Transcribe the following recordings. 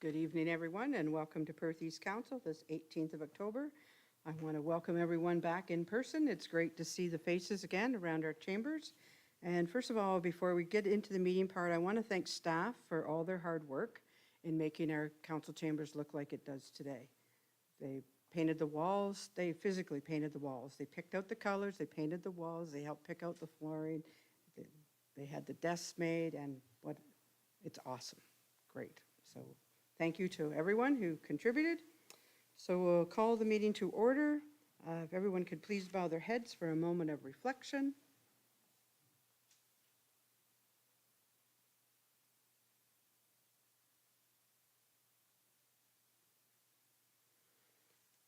Good evening, everyone, and welcome to Perth East Council this 18th of October. I want to welcome everyone back in person. It's great to see the faces again around our chambers. And first of all, before we get into the meeting part, I want to thank staff for all their hard work in making our council chambers look like it does today. They painted the walls, they physically painted the walls. They picked out the colors, they painted the walls, they helped pick out the flooring. They had the desks made, and it's awesome. Great. So thank you to everyone who contributed. So we'll call the meeting to order. If everyone could please bow their heads for a moment of reflection.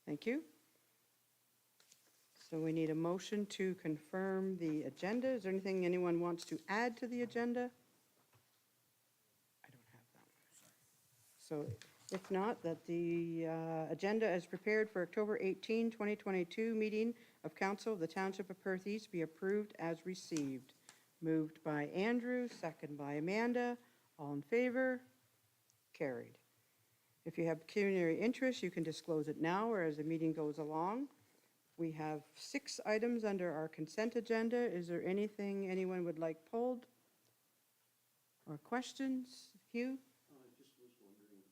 Thank you. So we need a motion to confirm the agenda. Is there anything anyone wants to add to the agenda? I don't have that one. So if not, that the agenda as prepared for October 18, 2022 meeting of Council of the Township of Perth East be approved as received. Moved by Andrew, second by Amanda. All in favor? Carried. If you have pecuniary interest, you can disclose it now or as the meeting goes along. We have 6 items under our consent agenda. Is there anything anyone would like pulled or questions? Hugh? I just was wondering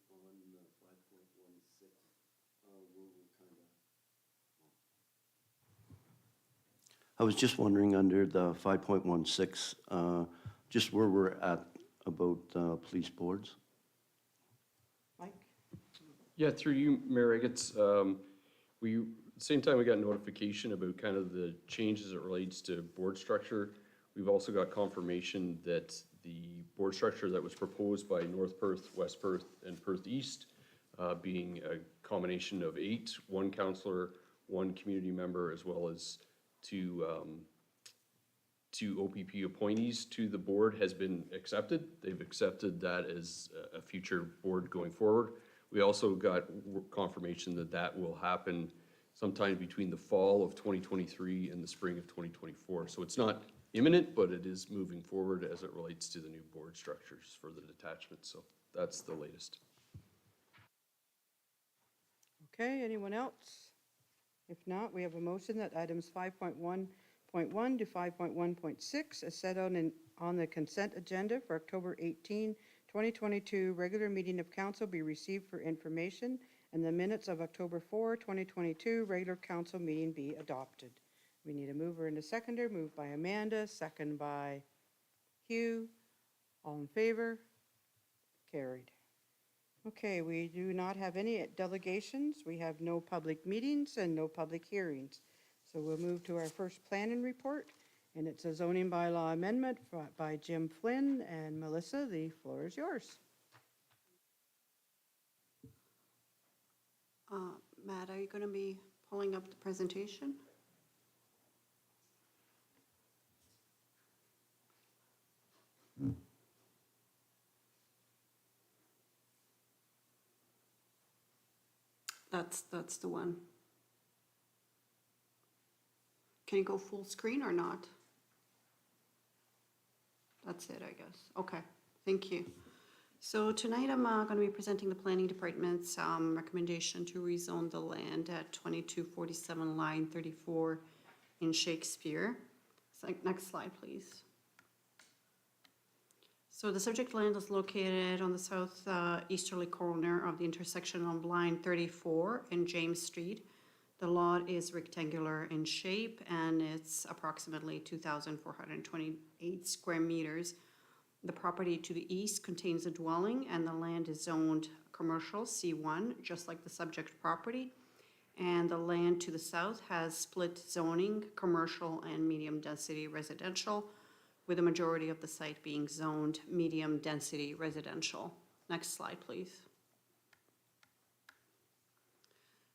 on 5.16, I was just wondering under the 5.16, just where we're at about police boards. Mike? Yeah, through you, Mayor Eggetts, same time we got notification about kind of the changes as it relates to board structure. We've also got confirmation that the board structure that was proposed by North Perth, West Perth, and Perth East, being a combination of 8, 1 councillor, 1 community member, as well as two OPP appointees to the board, has been accepted. They've accepted that as a future board going forward. We also got confirmation that that will happen sometime between the fall of 2023 and the spring of 2024. So it's not imminent, but it is moving forward as it relates to the new board structures for the detachment. So that's the latest. Okay, anyone else? If not, we have a motion that items 5.1.1 to 5.1.6 as set on the consent agenda for October 18, 2022 regular meeting of council be received for information, and the minutes of October 4, 2022 regular council meeting be adopted. We need a mover and a seconder. Moved by Amanda, second by Hugh. All in favor? Carried. Okay, we do not have any delegations. We have no public meetings and no public hearings. So we'll move to our first planning report, and it's a zoning bylaw amendment by Jim Flynn. And Melissa, the floor is yours. Matt, are you going to be pulling up the presentation? That's the one. Can you go full screen or not? That's it, I guess. Okay, thank you. So tonight I'm going to be presenting the Planning Department's recommendation to rezone the land at 2247 line 34 in Shakespeare. So next slide, please. So the subject land is located on the south easterly corner of the intersection on line 34 and James Street. The lot is rectangular in shape and it's approximately 2,428 square meters. The property to the east contains a dwelling and the land is zoned commercial C1, just like the subject property. And the land to the south has split zoning, commercial and medium density residential, with the majority of the site being zoned medium density residential. Next slide, please.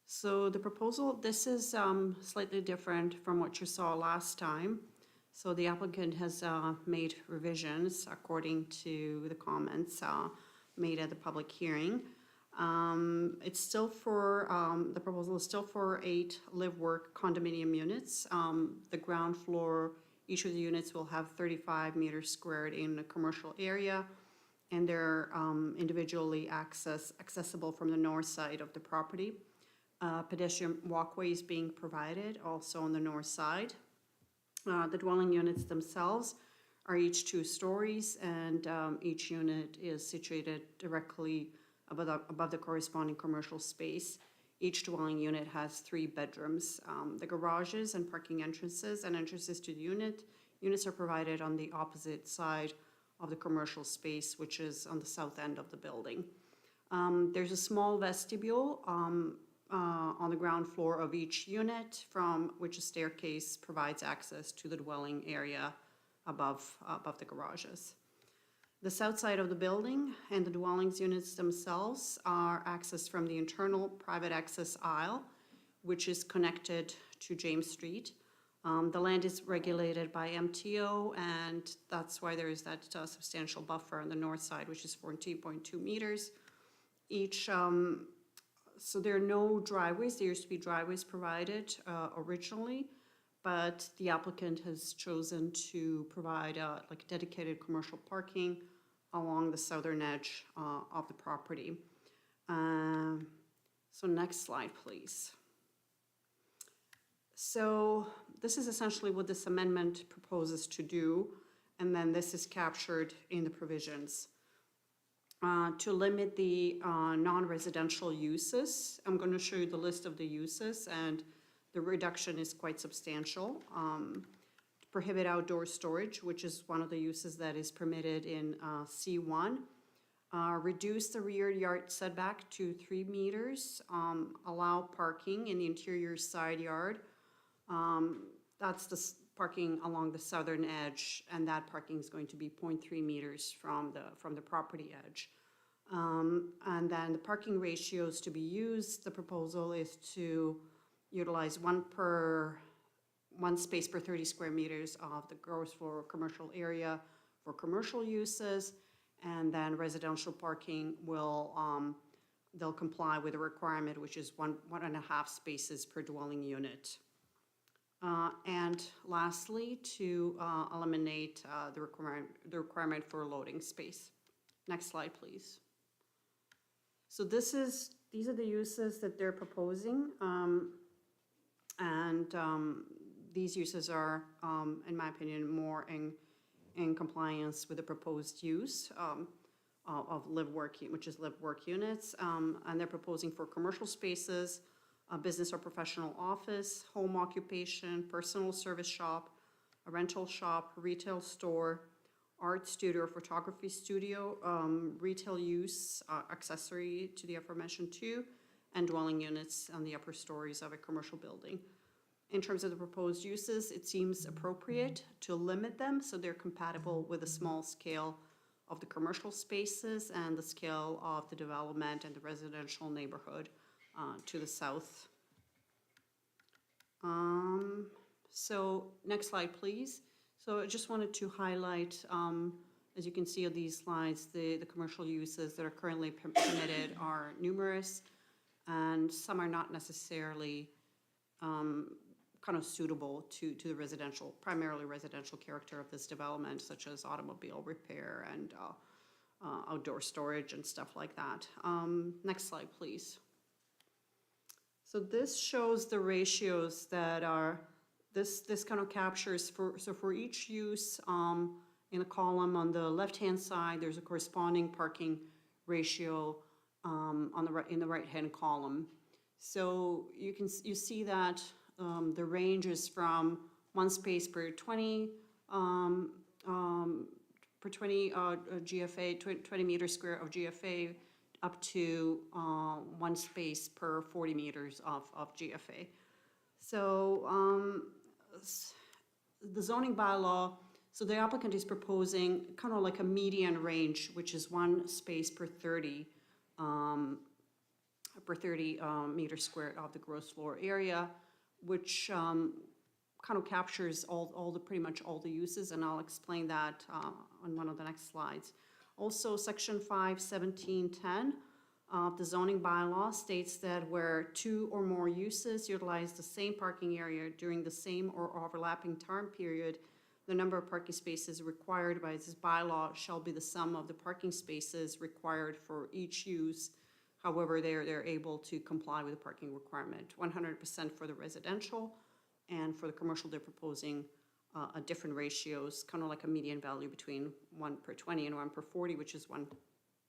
So the proposal, this is slightly different from what you saw last time. So the applicant has made revisions according to the comments made at the public hearing. It's still for, the proposal is still for 8 live-work condominium units. The ground floor, each of the units will have 35 meters squared in a commercial area, and they're individually accessible from the north side of the property. Pedestrian walkways being provided also on the north side. The dwelling units themselves are each 2 stories, and each unit is situated directly above the corresponding commercial space. Each dwelling unit has 3 bedrooms. The garages and parking entrances to the units are provided on the opposite side of the commercial space, which is on the south end of the building. There's a small vestibule on the ground floor of each unit, from which a staircase provides access to the dwelling area above the garages. The south side of the building and the dwellings units themselves are accessed from the internal private access aisle, which is connected to James Street. The land is regulated by MTO, and that's why there is that substantial buffer on the north side, which is 14.2 meters. So there are no driveways. There used to be driveways provided originally, but the applicant has chosen to provide like dedicated commercial parking along the southern edge of the property. So next slide, please. So this is essentially what this amendment proposes to do, and then this is captured in the provisions. To limit the non-residential uses, I'm going to show you the list of the uses, and the reduction is quite substantial. To prohibit outdoor storage, which is one of the uses that is permitted in C1. Reduce the rear yard setback to 3 meters. Allow parking in the interior side yard. That's the parking along the southern edge, and that parking is going to be 0.3 meters from the property edge. And then the parking ratios to be used, the proposal is to utilize one space per 30 square meters of the gross floor commercial area for commercial uses, and then residential parking will, they'll comply with a requirement, which is 1.5 spaces per dwelling unit. And lastly, to eliminate the requirement for loading space. Next slide, please. So these are the uses that they're proposing, and these uses are, in my opinion, more in compliance with the proposed use of live-work, which is live-work units, and they're proposing for commercial spaces, a business or professional office, home occupation, personal service shop, a rental shop, retail store, art studio or photography studio, retail use, accessory to the aforementioned 2, and dwelling units on the upper stories of a commercial building. In terms of the proposed uses, it seems appropriate to limit them so they're compatible with the small scale of the commercial spaces and the scale of the development and the residential neighborhood to the south. So next slide, please. So I just wanted to highlight, as you can see on these slides, the commercial uses that are currently permitted are numerous, and some are not necessarily kind of suitable to the residential, primarily residential character of this development, such as automobile repair and outdoor storage and stuff like that. Next slide, please. So this shows the ratios that are, this kind of captures for each use in a column on the left-hand side, there's a corresponding parking ratio in the right-hand column. So you see that the range is from 1 space per 20 GFA, 20 meters square of GFA, up to 1 space per 40 meters of GFA. So the zoning bylaw, so the applicant is proposing kind of like a median range, which is 1 space per 30 meters squared of the gross floor area, which kind of captures pretty much all the uses, and I'll explain that on one of the next slides. Also, section 51710 of the zoning bylaw states that where 2 or more uses utilize the same parking area during the same or overlapping time period, the number of parking spaces required by this bylaw shall be the sum of the parking spaces required for each use. However, they're able to comply with the parking requirement, 100% for the residential, and for the commercial, they're proposing a different ratios, kind of like a median value between 1 per 20 and 1 per 40, which is 1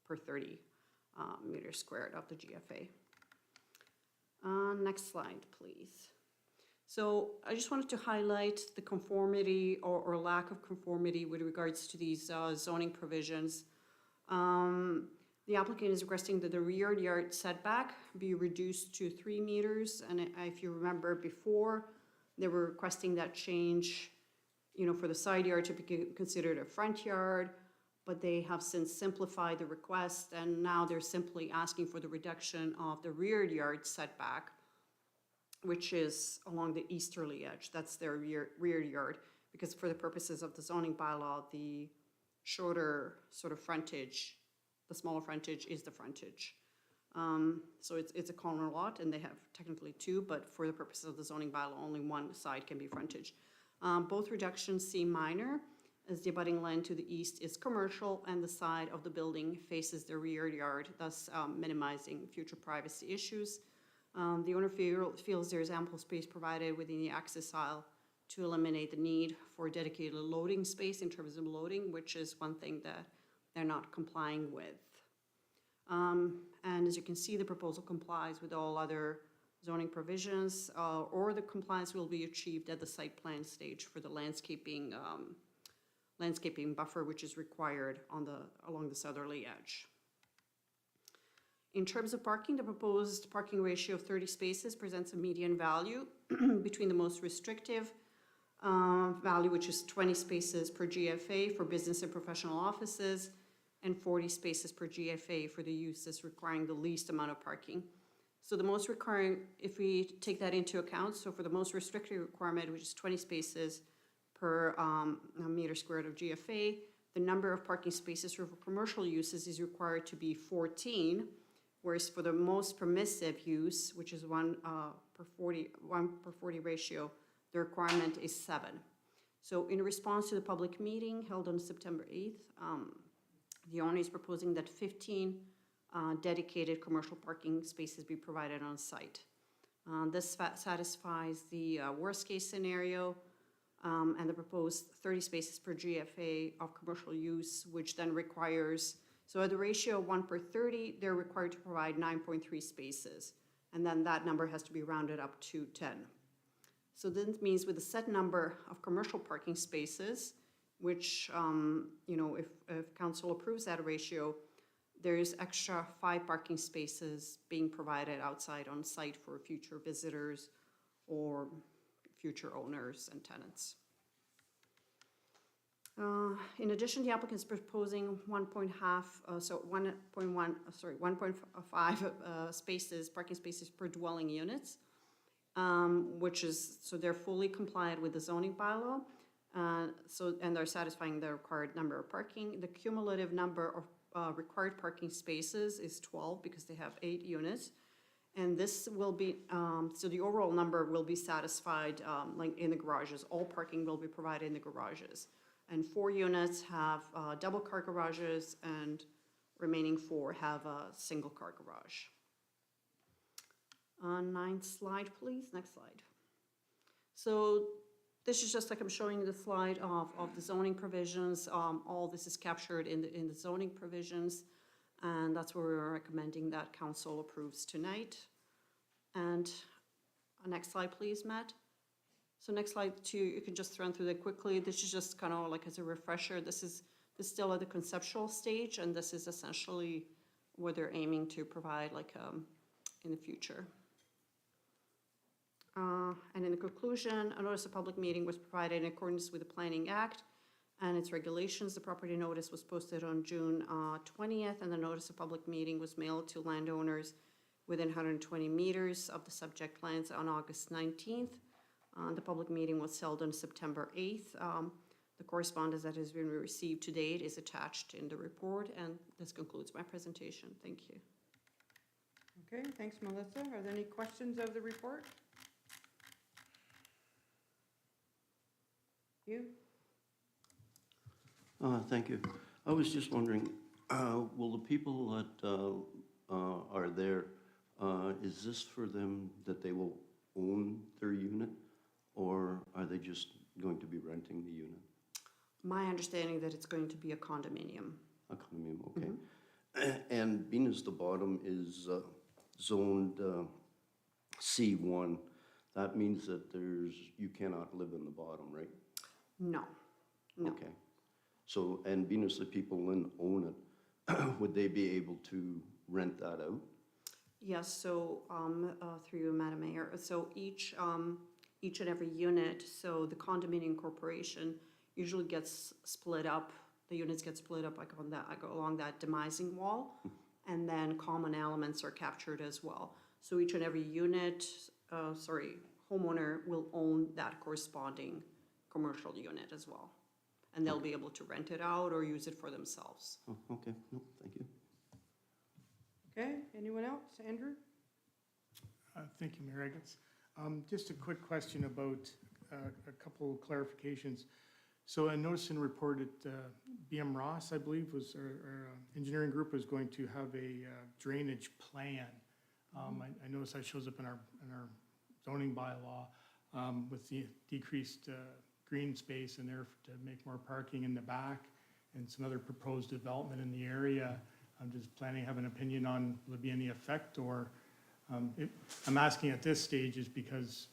per 30 meters squared of the GFA. Next slide, please. So I just wanted to highlight the conformity or lack of conformity with regards to these zoning provisions. The applicant is requesting that the rear yard setback be reduced to 3 meters. And if you remember before, they were requesting that change, for the side yard to be considered a front yard, but they have since simplified the request, and now they're simply asking for the reduction of the rear yard setback, which is along the easterly edge. That's their rear yard, because for the purposes of the zoning bylaw, the shorter sort of frontage, the smaller frontage is the frontage. So it's a corner lot, and they have technically two, but for the purposes of the zoning bylaw, only one side can be frontage. Both reductions seem minor, as the abutting land to the east is commercial and the side of the building faces the rear yard, thus minimizing future privacy issues. The owner feels there is ample space provided within the access aisle to eliminate the need for dedicated loading space in terms of loading, which is one thing that they're not complying with. And as you can see, the proposal complies with all other zoning provisions, or the compliance will be achieved at the site plan stage for the landscaping buffer, which is required along the southerly edge. In terms of parking, the proposed parking ratio of 30 spaces presents a median value between the most restrictive value, which is 20 spaces per GFA for business and professional offices, and 40 spaces per GFA for the uses requiring the least amount of parking. So the most requiring, if we take that into account, so for the most restrictive requirement, which is 20 spaces per meter squared of GFA, the number of parking spaces for commercial uses is required to be 14, whereas for the most permissive use, which is 1 per 40 ratio, the requirement is 7. So in response to the public meeting held on September 8th, the owner is proposing that 15 dedicated commercial parking spaces be provided on site. This satisfies the worst case scenario and the proposed 30 spaces per GFA of commercial use, which then requires, so at the ratio of 1 per 30, they're required to provide 9.3 spaces. And then that number has to be rounded up to 10. So this means with a set number of commercial parking spaces, which, if council approves that ratio, there's extra 5 parking spaces being provided outside on site for future visitors or future owners and tenants. In addition, the applicant is proposing 1.5 spaces, parking spaces per dwelling units, which is, so they're fully compliant with the zoning bylaw. And they're satisfying the required number of parking. The cumulative number of required parking spaces is 12 because they have 8 units. And this will be, so the overall number will be satisfied like in the garages. All parking will be provided in the garages. And 4 units have double car garages, and remaining 4 have a single car garage. 9th slide, please. Next slide. So this is just like I'm showing you the slide of the zoning provisions. All this is captured in the zoning provisions, and that's where we're recommending that council approves tonight. And next slide, please, Matt. So next slide too, you can just run through that quickly. This is just kind of like as a refresher. This is still at the conceptual stage, and this is essentially what they're aiming to provide like in the future. And in the conclusion, a notice of public meeting was provided in accordance with the Planning Act and its regulations. The property notice was posted on June 20th, and the notice of public meeting was mailed to landowners within 120 meters of the subject lands on August 19th. The public meeting was held on September 8th. The correspondence that has been received to date is attached in the report, and this concludes my presentation. Thank you. Okay, thanks, Melissa. Are there any questions of the report? You? Thank you. I was just wondering, will the people that are there, is this for them that they will own their unit? Or are they just going to be renting the unit? My understanding that it's going to be a condominium. A condominium, okay. And being as the bottom is zoned C1, that means that you cannot live in the bottom, right? No, no. Okay. So, and being as the people then own it, would they be able to rent that out? Yes, so, through you, Madam Mayor, so each and every unit, so the condominium corporation usually gets split up, the units get split up like on that, like along that demising wall, and then common elements are captured as well. So each and every unit, homeowner will own that corresponding commercial unit as well. And they'll be able to rent it out or use it for themselves. Oh, okay, no, thank you. Okay, anyone else? Andrew? Thank you, Mayor Eggets. Just a quick question about a couple of clarifications. So I noticed in the report that BM Ross, I believe, was our engineering group was going to have a drainage plan. I noticed that shows up in our zoning bylaw with the decreased green space in there to make more parking in the back and some other proposed development in the area. I'm just planning to have an opinion on will there be any effect or I'm asking at this stage is because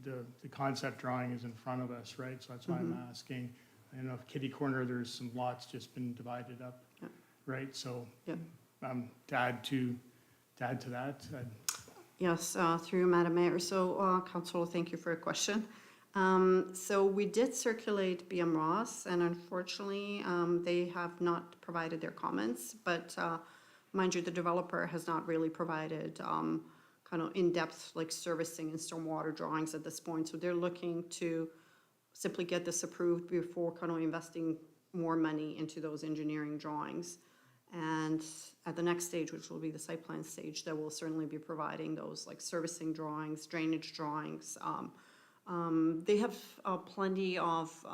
the concept drawing is in front of us, right? So that's why I'm asking. I don't know if kitty corner, there's some lots just been divided up, Yeah. right? So Yeah. to add to that, Yes, through you, Madam Mayor. So, Councilor, thank you for your question. So we did circulate BM Ross, and unfortunately, they have not provided their comments, but mind you, the developer has not really provided kind of in-depth like servicing and stormwater drawings at this point. So they're looking to simply get this approved before kind of investing more money into those engineering drawings. And at the next stage, which will be the site plan stage, they will certainly be providing those like servicing drawings, drainage drawings. They have plenty of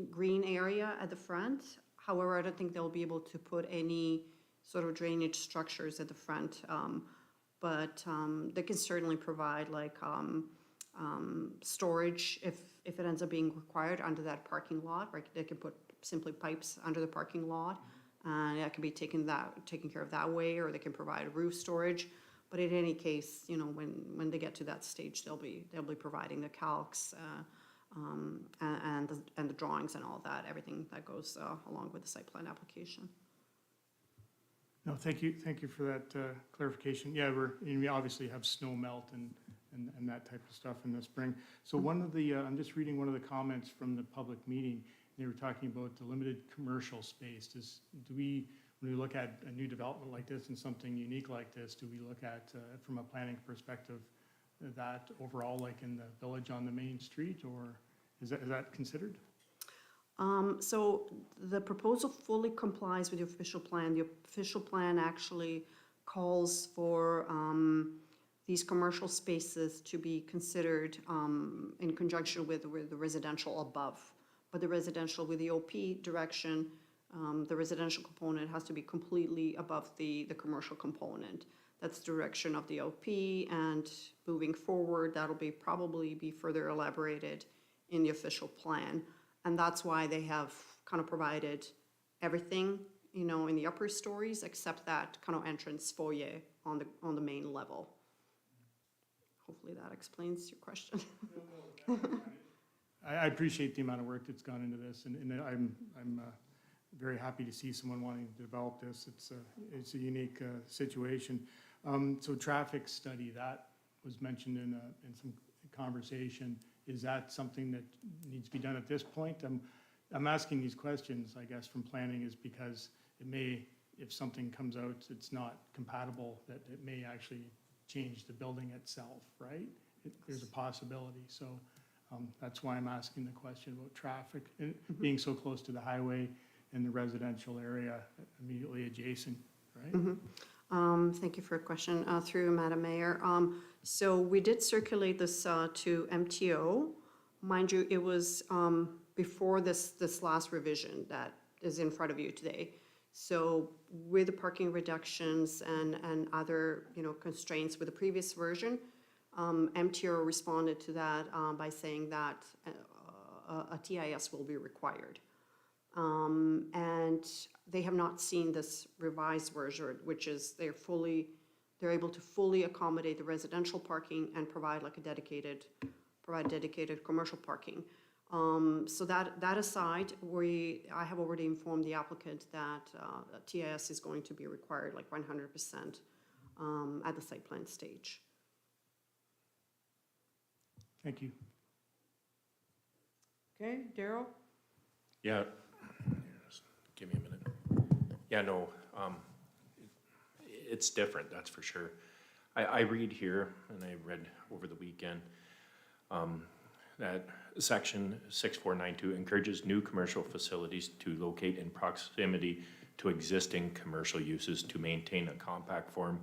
green area at the front. However, I don't think they'll be able to put any sort of drainage structures at the front. But they can certainly provide like storage if it ends up being required under that parking lot, right? They can put simply pipes under the parking lot, and that can be taken care of that way, or they can provide roof storage. But in any case, you know, when they get to that stage, they'll be providing the calcs and the drawings and all that, everything that goes along with the site plan application. no, thank you for that clarification. Yeah, we obviously have snow melt and that type of stuff in the spring. So one of the, I'm just reading one of the comments from the public meeting. They were talking about the limited commercial space. When we look at a new development like this and something unique like this, do we look at, from a planning perspective, that overall, like in the village on the main street, or is that considered? So the proposal fully complies with the official plan. The official plan actually calls for these commercial spaces to be considered in conjunction with the residential above. But the residential with the OP direction, the residential component has to be completely above the commercial component. That's the direction of the OP, and moving forward, that'll probably be further elaborated in the official plan. And that's why they have kind of provided everything, you know, in the upper stories, except that kind of entrance foyer on the main level. Hopefully that explains your question. I appreciate the amount of work that's gone into this, and I'm very happy to see someone wanting to develop this. It's a unique situation. So traffic study, that was mentioned in some conversation. Is that something that needs to be done at this point? I'm asking these questions, I guess, from planning is because it may, if something comes out, it's not compatible, that it may actually change the building itself, right? There's a possibility. So that's why I'm asking the question about traffic and being so close to the highway and the residential area immediately adjacent, right? Thank you for your question. Through Madam Mayor. So we did circulate this to MTO. Mind you, it was before this last revision that is in front of you today. So with the parking reductions and other, constraints with the previous version, MTR responded to that by saying that a TIS will be required. And they have not seen this revised version, which is they're able to fully accommodate the residential parking and provide like provide dedicated commercial parking. So that aside, I have already informed the applicant that TIS is going to be required like 100% at the site plan stage. Thank you. Okay, Daryl? Yeah, just give me a minute. Yeah, no, it's different, that's for sure. I read here, and I read over the weekend, that section 6492 encourages new commercial facilities to locate in proximity to existing commercial uses to maintain a compact form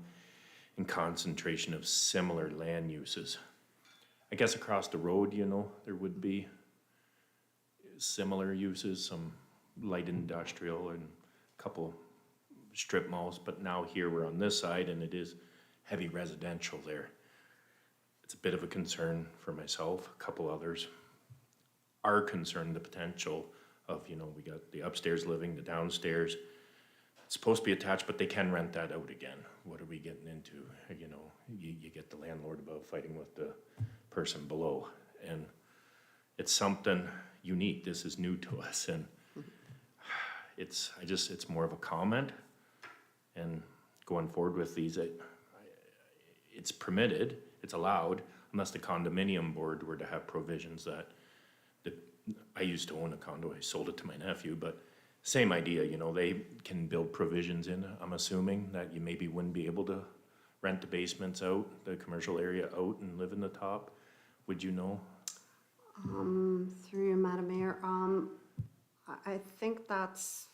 and concentration of similar land uses. I guess across the road, there would be similar uses, some light industrial and a couple strip malls, but now here we're on this side and it is heavy residential there. It's a bit of a concern for myself, a couple others are concerned the potential of, we got the upstairs living, the downstairs. It's supposed to be attached, but they can rent that out again. What are we getting into? You get the landlord above fighting with the person below. And it's something unique. This is new to us. And it's more of a comment. And going forward with these, it's permitted, it's allowed, unless the condominium board were to have provisions that I used to own a condo, I sold it to my nephew, but same idea, they can build provisions in, I'm assuming, that you maybe wouldn't be able to rent the basements out, the commercial area out and live in the top. Would you know? Through you, Madam Mayor, I think that's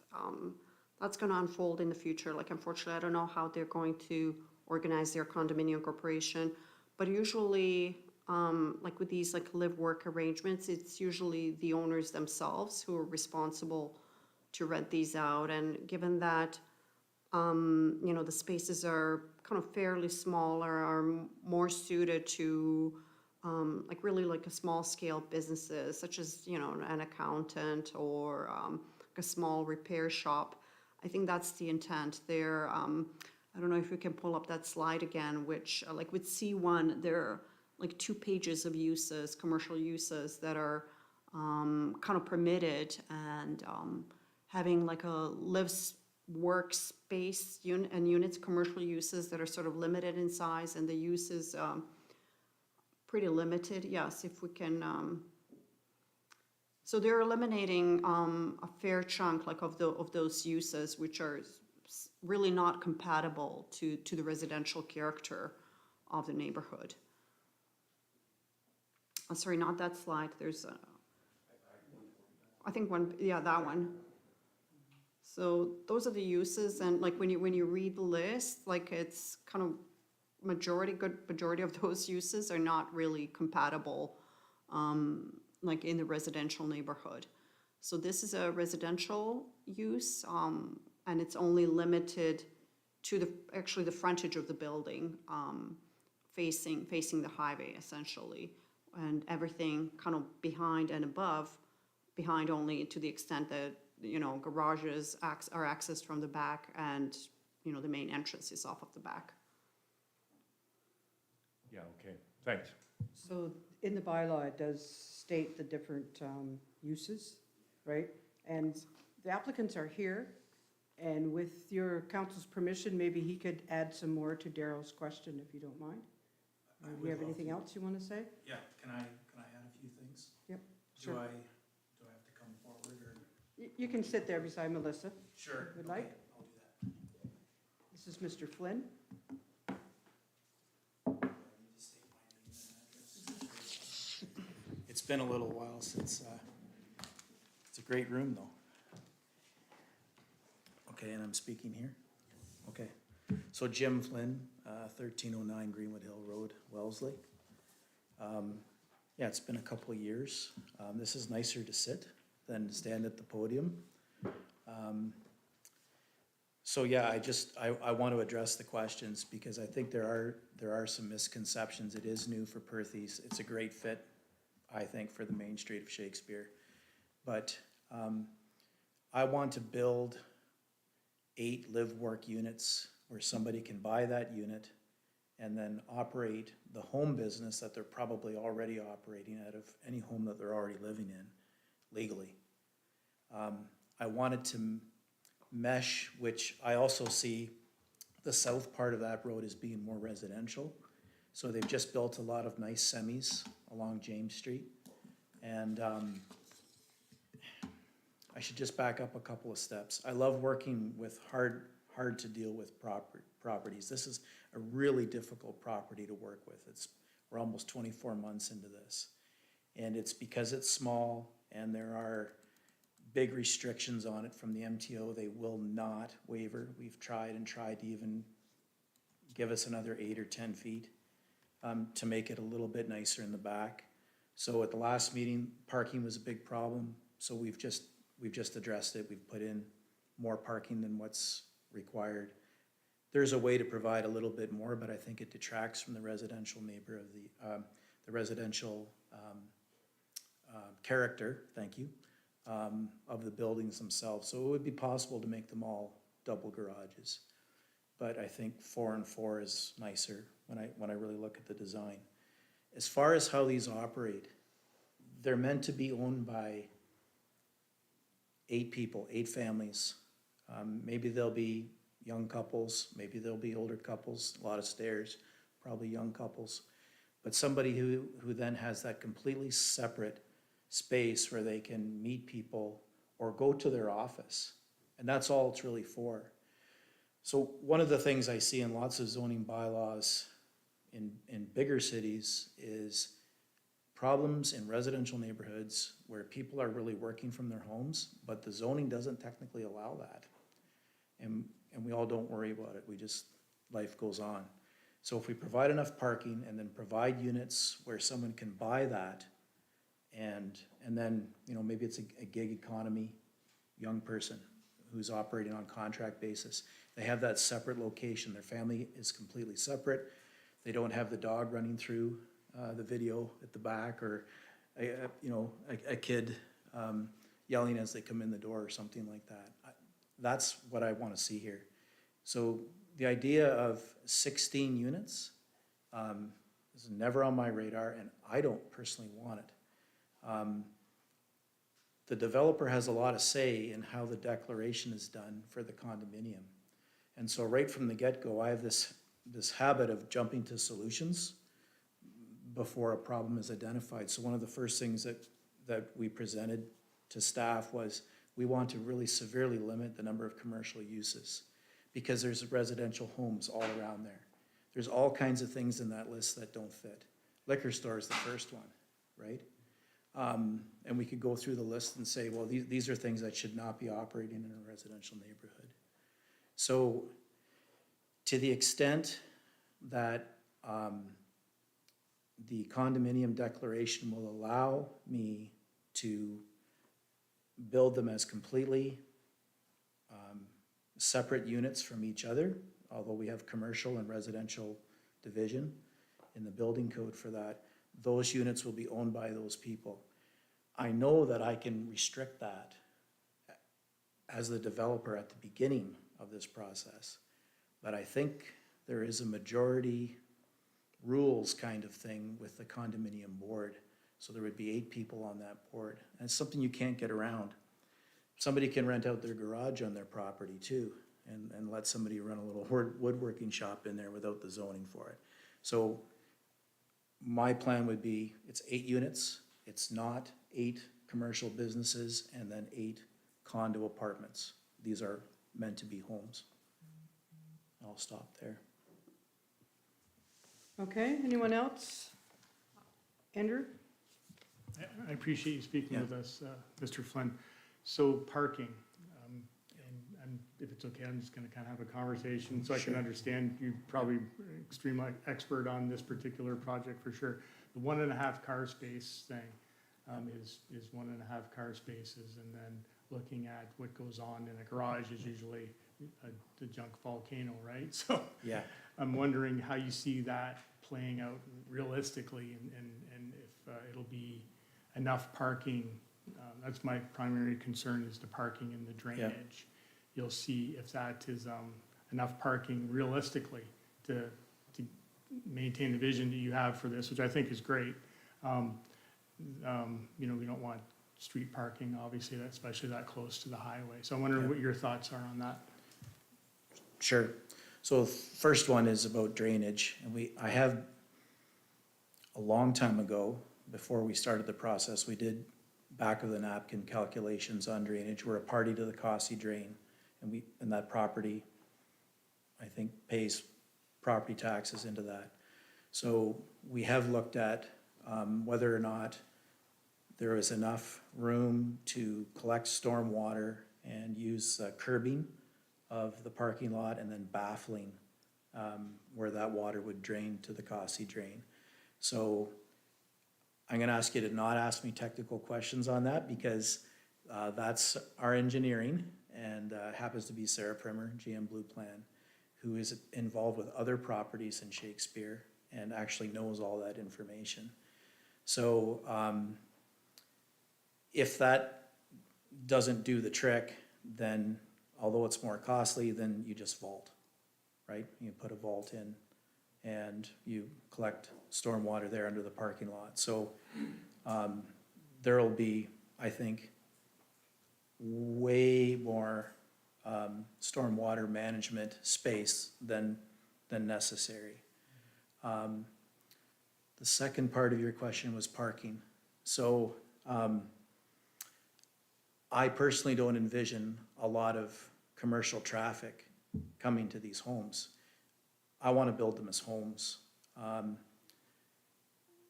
gonna unfold in the future. Like, unfortunately, I don't know how they're going to organize their condominium corporation, but usually, like with these like live-work arrangements, it's usually the owners themselves who are responsible to rent these out. And given that, the spaces are kind of fairly small or are more suited to like really like a small scale businesses such as, an accountant or like a small repair shop. I think that's the intent there. I don't know if we can pull up that slide again, which like with C1, there are like 2 pages of uses, commercial uses that are kind of permitted, and having like a workspace and units, commercial uses that are sort of limited in size, and the use is pretty limited. Yes, if we can. So they're eliminating a fair chunk like of those uses, which are really not compatible to the residential character of the neighborhood. Sorry, not that slide. There's I think one, yeah, that one. So those are the uses, and like when you read the list, like it's kind of majority of those uses are not really compatible, like in the residential neighborhood. So this is a residential use, and it's only limited to actually the frontage of the building, facing the highway essentially, and everything kind of behind and above, behind only to the extent that, garages are accessed from the back, and, the main entrance is off of the back. Yeah, okay, thanks. So in the bylaw, it does state the different uses, right? And the applicants are here, and with your council's permission, maybe he could add some more to Daryl's question, if you don't mind. Do you have anything else you want to say? Yeah, can I add a few things? Yep, Do sure. I have to come forward or? You can sit there beside Melissa. Sure. Would okay, like. I'll do that. This is Mr. Flynn. I need to state my name and address. It's been a little while since, it's a great room though. Okay, and I'm speaking here? Okay. So Jim Flynn, 1309 Greenwood Hill Road, Wellesley. Yeah, it's been a couple of years. This is nicer to sit. than to stand at the podium. So yeah, I want to address the questions because I think there are some misconceptions. It is new for Perthes. It's a great fit, I think, for the main street of Shakespeare. But I want to build 8 live-work units where somebody can buy that unit and then operate the home business that they're probably already operating out of any home that they're already living in legally. I wanted to mesh, which I also see the south part of that road as being more residential. So they've just built a lot of nice semis along James Street. And I should just back up a couple of steps. I love working with hard to deal with properties. This is a really difficult property to work with. We're almost 24 months into this. And it's because it's small and there are big restrictions on it from the MTO. They will not waiver. We've tried to even give us another 8 or 10 feet to make it a little bit nicer in the back. So at the last meeting, parking was a big problem. So we've just addressed it. We've put in more parking than what's required. There's a way to provide a little bit more, but I think it detracts from the residential neighbor of the residential character, thank you, of the buildings themselves. So it would be possible to make them all double garages. But I think 4 and 4 is nicer when I really look at the design. As far as how these operate, they're meant to be owned by 8 people, 8 families. Maybe they'll be young couples, maybe they'll be older couples, a lot of stairs, probably young couples. But somebody who then has that completely separate space where they can meet people or go to their office. And that's all it's really for. So one of the things I see in lots of zoning bylaws in bigger cities is problems in residential neighborhoods where people are really working from their homes, but the zoning doesn't technically allow that. And we all don't worry about it. Life goes on. So if we provide enough parking and then provide units where someone can buy that, and then, maybe it's a gig economy young person who's operating on contract basis. They have that separate location. Their family is completely separate. They don't have the dog running through the video at the back, or a kid yelling as they come in the door or something like that. That's what I want to see here. So the idea of 16 units is never on my radar, and I don't personally want it. The developer has a lot of say in how the declaration is done for the condominium. And so right from the get-go, I have this habit of jumping to solutions before a problem is identified. So one of the first things that we presented to staff was we want to really severely limit the number of commercial uses because there's residential homes all around there. There's all kinds of things in that list that don't fit. Liquor store is the first one, right? And we could go through the list and say, well, these are things that should not be operating in a residential neighborhood. So to the extent that the condominium declaration will allow me to build them as completely separate units from each other, although we have commercial and residential division in the building code for that, those units will be owned by those people. I know that I can restrict that as the developer at the beginning of this process, but I think there is a majority rules kind of thing with the condominium board. So there would be 8 people on that board, and it's something you can't get around. Somebody can rent out their garage on their property too, and let somebody run a little woodworking shop in there without the zoning for it. So my plan would be, it's 8 units, it's not 8 commercial businesses and then 8 condo apartments. These are meant to be homes. I'll stop there. Okay, anyone else? Andrew? I appreciate you speaking Yeah. with us, Mr. Flynn. So parking, and if it's okay, I'm just gonna kind of have a conversation so I can Sure. understand. You're probably extremely expert on this particular project for sure. The 1.5 car space thing, is 1.5 car spaces. And then looking at what goes on in a garage is usually the junk volcano, right? So Yeah. I'm wondering how you see that playing out realistically and if it'll be enough parking. That's my primary concern is the parking and the drainage. You'll see if that is enough parking realistically to maintain the vision that you have for this, which I think is great. You know, we don't want street parking, obviously, especially that close to the highway. So I'm wondering what your thoughts are on that. Sure. So first one is about drainage, and I have, a long time ago, before we started the process, we did back of the napkin calculations on drainage. We're a party to the Cossey Drain, and that property, I think, pays property taxes into that. So we have looked at whether or not there is enough room to collect storm water and use curbing of the parking lot and then baffling where that water would drain to the Cossey Drain. So I'm gonna ask you to not ask me technical questions on that because that's our engineering and happens to be Sarah Primer, GM Blue Plan, who is involved with other properties in Shakespeare and actually knows all that information. So if that doesn't do the trick, then although it's more costly, then you just vault, right? You put a vault in and you collect storm water there under the parking lot. So there'll be, I think, way more storm water management space than necessary. The second part of your question was parking. So I personally don't envision a lot of commercial traffic coming to these homes. I want to build them as homes.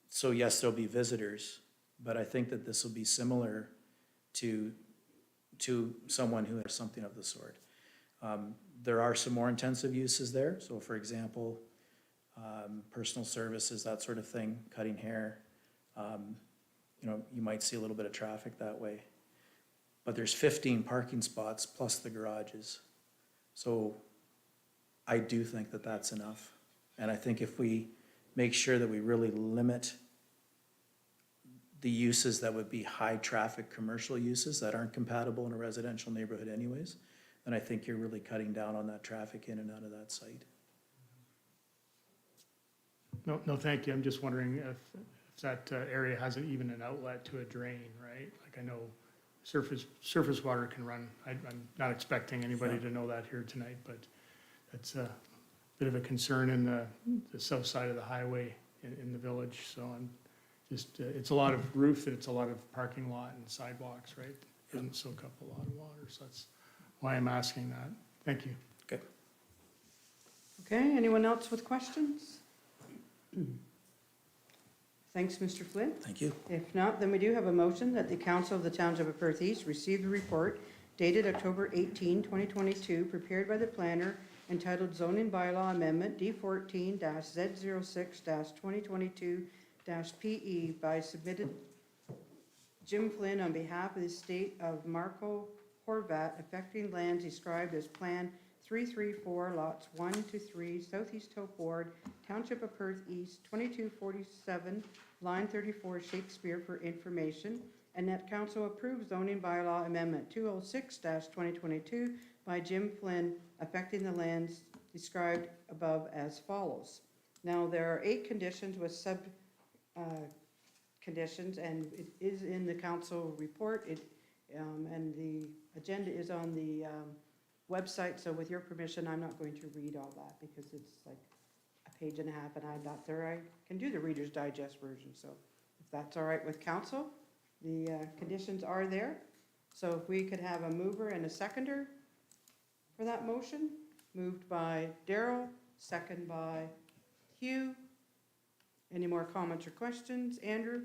So yes, there'll be visitors, but I think that this will be similar to someone who has something of the sort. There are some more intensive uses there. So for example, personal services, that sort of thing, cutting hair. You know, you might see a little bit of traffic that way. But there's 15 parking spots plus the garages. So I do think that that's enough. And I think if we make sure that we really limit the uses that would be high traffic commercial uses that aren't compatible in a residential neighborhood anyways, then I think you're really cutting down on that traffic in and out of that site. No, thank you. I'm just wondering if that area has even an outlet to a drain, right? Like I know surface water can run. I'm not expecting anybody to know that here tonight, but that's a bit of a concern in the south side of the highway in the village. So I'm just, it's a lot of roof and it's a lot of parking lot and sidewalks, right? It doesn't soak up a lot of water, so that's why I'm asking that. Thank you. Okay. Okay, anyone else with questions? Thanks, Mr. Flynn. Thank you. If not, then we do have a motion that the Council of the Township of Perth East receive the report dated October 18, 2022, prepared by the planner entitled Zoning Bylaw Amendment D14-Z06-2022-PE by submitted Jim Flynn on behalf of the state of Marco Horvat affecting lands described as Plan 334, lots 1 to 3, Southeast Hope Ward, Township of Perth East, 2247, line 34, Shakespeare for information, and that council approves zoning bylaw amendment 206-2022 by Jim Flynn affecting the lands described above as follows. Now, there are 8 conditions with sub conditions, and it is in the council report. And the agenda is on the website, so with your permission, I'm not going to read all that because it's like a page and a half, and I'm not there. I can do the Reader's Digest version, so if that's all right with council, the conditions are there. So if we could have a mover and a seconder for that motion. Moved by Daryl, second by Hugh. Any more comments or questions? Andrew?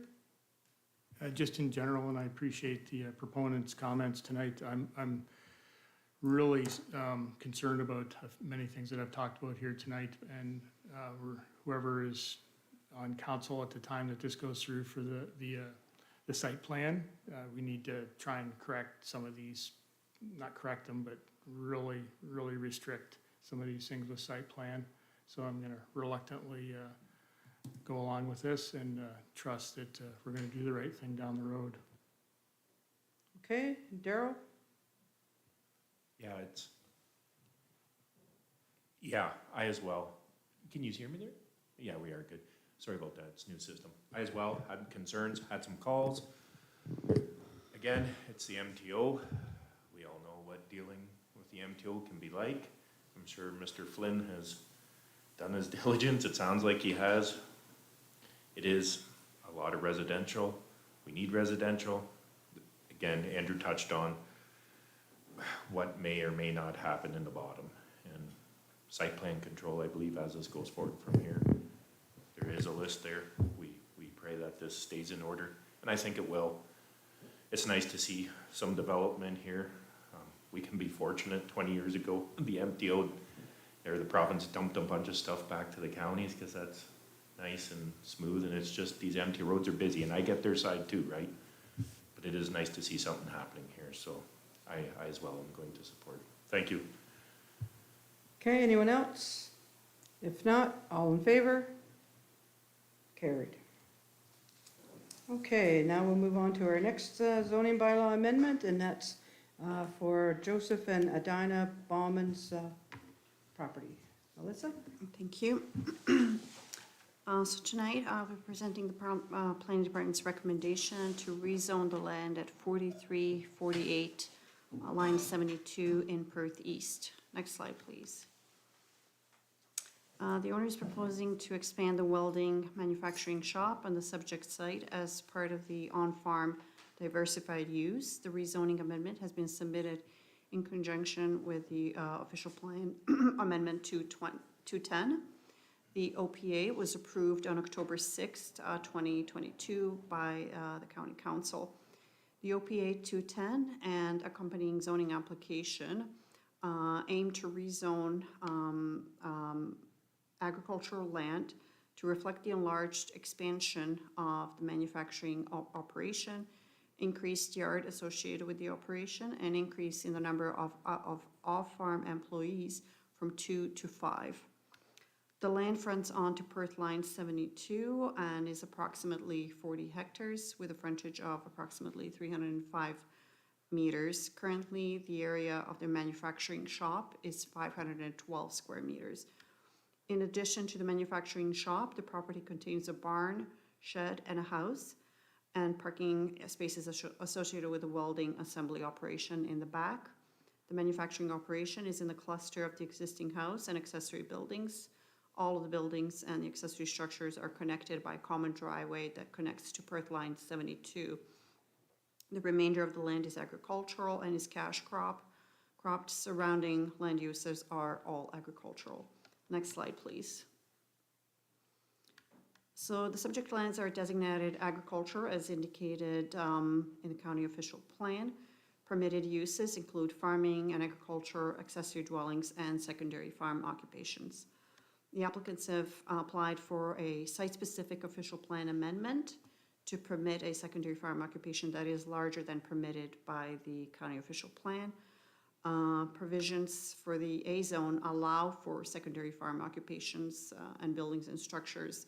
Just in general, and I appreciate the proponents' comments tonight, I'm really concerned about many things that I've talked about here tonight, and whoever is on council at the time that this goes through for the the site plan. We need to try and correct some of these, not correct them, but really, really restrict some of these things with site plan. So I'm gonna reluctantly go along with this and trust that we're gonna do the right thing down the road. Okay, Daryl? Yeah, I as well. Can you hear me there? Yeah, we are good. Sorry about that, it's new system. I as well had concerns, had some calls. Again, it's the MTO. We all know what dealing with the MTO can be like. I'm sure Mr. Flynn has done his diligence. It sounds like he has. It is a lot of residential. We need residential. Again, Andrew touched on what may or may not happen in the bottom. And site plan control, I believe, as this goes forward from here, there is a list there. We pray that this stays in order, and I think it will. It's nice to see some development here. We can be fortunate. 20 years ago, the MTO, or the province dumped a bunch of stuff back to the counties because that's nice and smooth, and it's just these empty roads are busy, and I get their side too, right? But it is nice to see something happening here, so I as well am going to support. Thank you. Okay, anyone else? If not, all in favor? Carried. Okay, now we'll move on to our next zoning bylaw amendment, and that's for Joseph and Adina Bauman's property. Melissa? Thank you. So tonight, we're presenting the Planning Department's recommendation to rezone the land at 4348, line 72 in Perth East. Next slide, please. The owner is proposing to expand the welding manufacturing shop on the subject site as part of the on-farm diversified use. The rezoning amendment has been submitted in conjunction with the official plan amendment 210. The OPA was approved on October 6th, 2022 by the County Council. The OPA 210 and accompanying zoning application aim to rezone agricultural land to reflect the enlarged expansion of the manufacturing operation, increased yard associated with the operation, and increase in the number of off-farm employees from 2 to 5. The land fronts onto Perth Line 72 and is approximately 40 hectares with a frontage of approximately 305 meters. Currently, the area of the manufacturing shop is 512 square meters. In addition to the manufacturing shop, the property contains a barn, shed, and a house, and parking spaces associated with the welding assembly operation in the back. The manufacturing operation is in the cluster of the existing house and accessory buildings. All of the buildings and the accessory structures are connected by a common driveway that connects to Perth Line 72. The remainder of the land is agricultural and is cash cropped. Surrounding land uses are all agricultural. Next slide, please. So the subject lands are designated agriculture as indicated in the county official plan. Permitted uses include farming and agriculture, accessory dwellings, and secondary farm occupations. The applicants have applied for a site-specific official plan amendment to permit a secondary farm occupation that is larger than permitted by the county official plan. Provisions for the A zone allow for secondary farm occupations and buildings and structures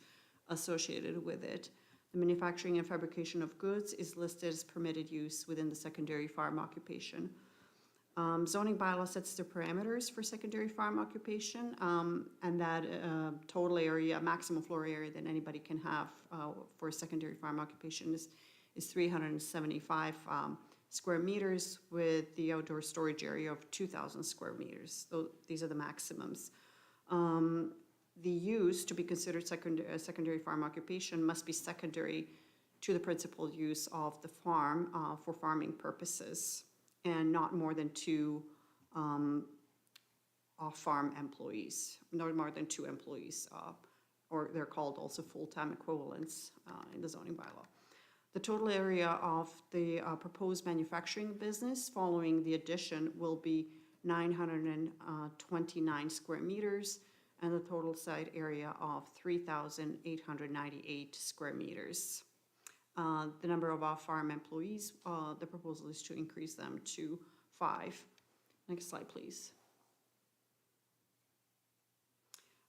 associated with it. The manufacturing and fabrication of goods is listed as permitted use within the secondary farm occupation. Zoning bylaw sets the parameters for secondary farm occupation, and that total area, maximum floor area that anybody can have for a secondary farm occupation is 375 square meters with the outdoor storage area of 2,000 square meters. So these are the maximums. The use to be considered a secondary farm occupation must be secondary to the principal use of the farm for farming purposes, and not more than 2 off-farm employees, not more than 2 employees, or they're called also full-time equivalents in the zoning bylaw. The total area of the proposed manufacturing business following the addition will be 929 square meters, and the total site area of 3,898 square meters. The number of off-farm employees, the proposal is to increase them to 5. Next slide, please.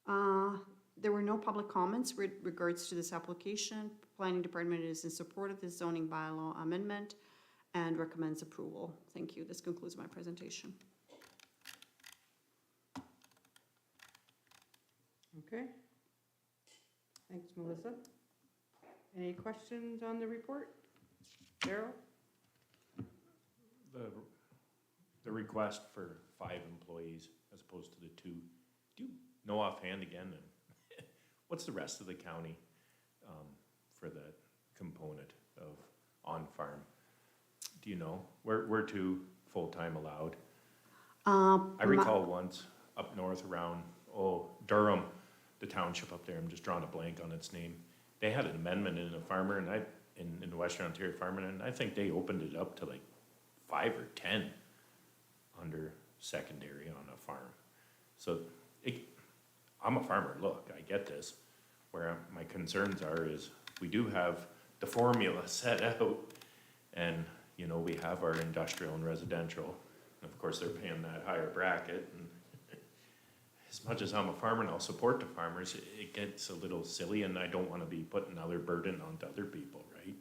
There were no public comments with regards to this application. Planning Department is in support of this zoning bylaw amendment and recommends approval. Thank you. This concludes my presentation. Okay. Thanks, Melissa. Any questions on the report? Darrell? The request for 5 employees as opposed to the 2, do you know offhand again, and what's the rest of the county for that component of on-farm? Do you know? Where 2 full-time allowed? I recall once up north around, Durham, the township up there, I'm just drawing a blank on its name. They had an amendment in a farmer, and in the Western Ontario Farmer, and I think they opened it up to like 5 or 10 under secondary on a farm. So I'm a farmer, look, I get this. Where my concerns are is we do have the formula set out, and, you know, we have our industrial and residential, and of course, they're paying that higher bracket, and as much as I'm a farmer and I'll support the farmers, it gets a little silly, and I don't wanna be putting another burden onto other people, right?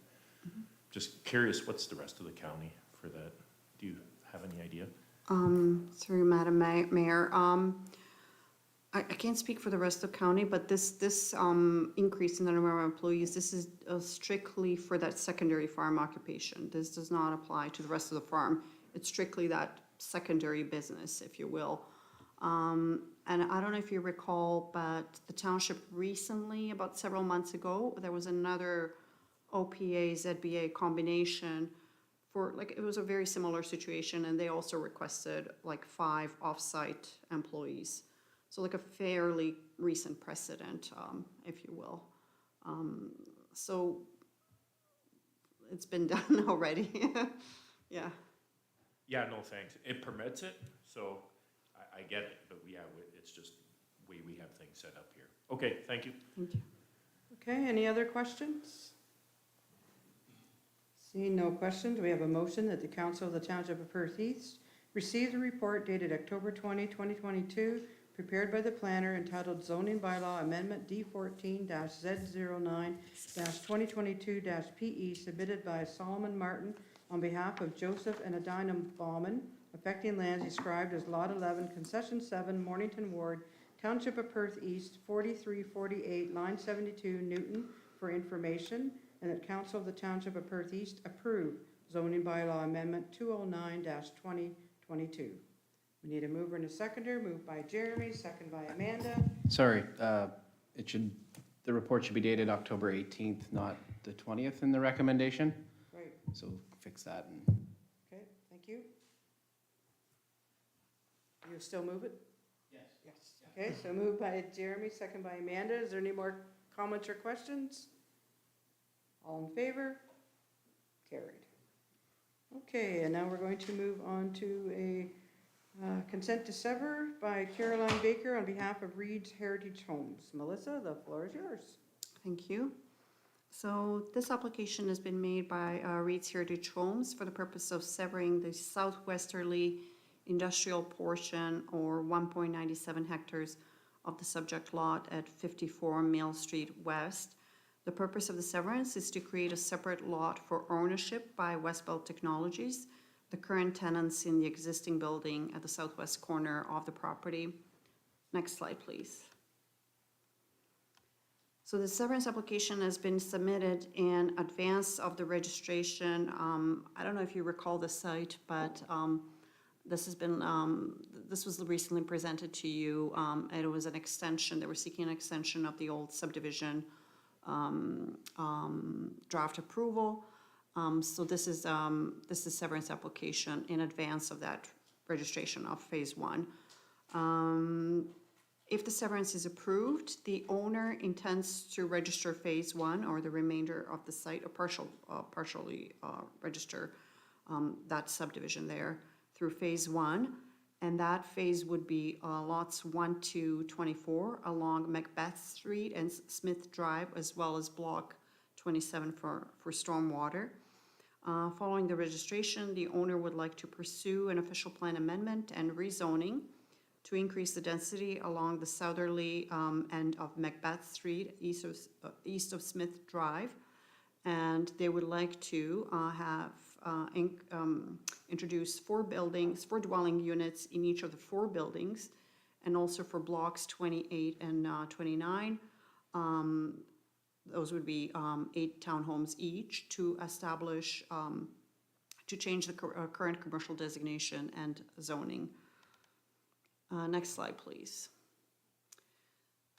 Just curious, what's the rest of the county for that? Do you have any idea? Through Madam Mayor, I can't speak for the rest of the county, but this increase in the number of employees, this is strictly for that secondary farm occupation. This does not apply to the rest of the farm. It's strictly that secondary business, if you will. And I don't know if you recall, but the township recently, about several months ago, there was another OPA, ZBA combination for, like, it was a very similar situation, and they also requested like 5 off-site employees. So like a fairly recent precedent, if you will. So it's been done already. Yeah. Yeah, no, thanks. It permits it, so I get it, but it's just the way we have things set up here. Okay, thank you. Thank you. Okay, any other questions? Seeing no questions, we have a motion that the Council of the Township of Perth East receive the report dated October 20, 2022, prepared by the planner entitled Zoning Bylaw Amendment D14-Z09-2022-PE, submitted by Solomon Martin on behalf of Joseph and Adina Bauman, affecting lands described as Lot 11, Concession 7, Mornington Ward, Township of Perth East, 4348, line 72, Newton, for information, and that Council of the Township of Perth East approve Zoning Bylaw Amendment 209-2022. We need a mover and a seconder. Moved by Jeremy, second by Amanda. Sorry, the report should be dated October 18th, not the 20th in the recommendation. Right, So fix that. okay, thank you. You still move it? Yes. Yes. Okay, so moved by Jeremy, second by Amanda. Is there any more comments or questions? All in favor? Carried. Okay, and now we're going to move on to a consent to sever by Caroline Baker on behalf of Reed's Heritage Homes. Melissa, the floor is yours. Thank you. So this application has been made by Reed's Heritage Homes for the purpose of severing the southwesterly industrial portion, or 1.97 hectares, of the subject lot at 54 Mill Street West. The purpose of the severance is to create a separate lot for ownership by Westbelt Technologies, the current tenants in the existing building at the southwest corner of the property. Next slide, please. So the severance application has been submitted in advance of the registration. I don't know if you recall the site, but this was recently presented to you. It was an extension. They were seeking an extension of the old subdivision draft approval. So this is severance application in advance of that registration of phase 1. If the severance is approved, the owner intends to register phase 1 or the remainder of the site, or partially register that subdivision there through phase 1. And that phase would be lots 1 to 24 along Macbeth Street and Smith Drive, as well as block 27 for stormwater. Following the registration, the owner would like to pursue an official plan amendment and rezoning to increase the density along the southerly end of Macbeth Street, east of Smith Drive. And they would like to introduce 4 dwelling units in each of the 4 buildings, and also for blocks 28 and 29. Those would be 8 townhomes each to establish, to change the current commercial designation and zoning. Next slide, please.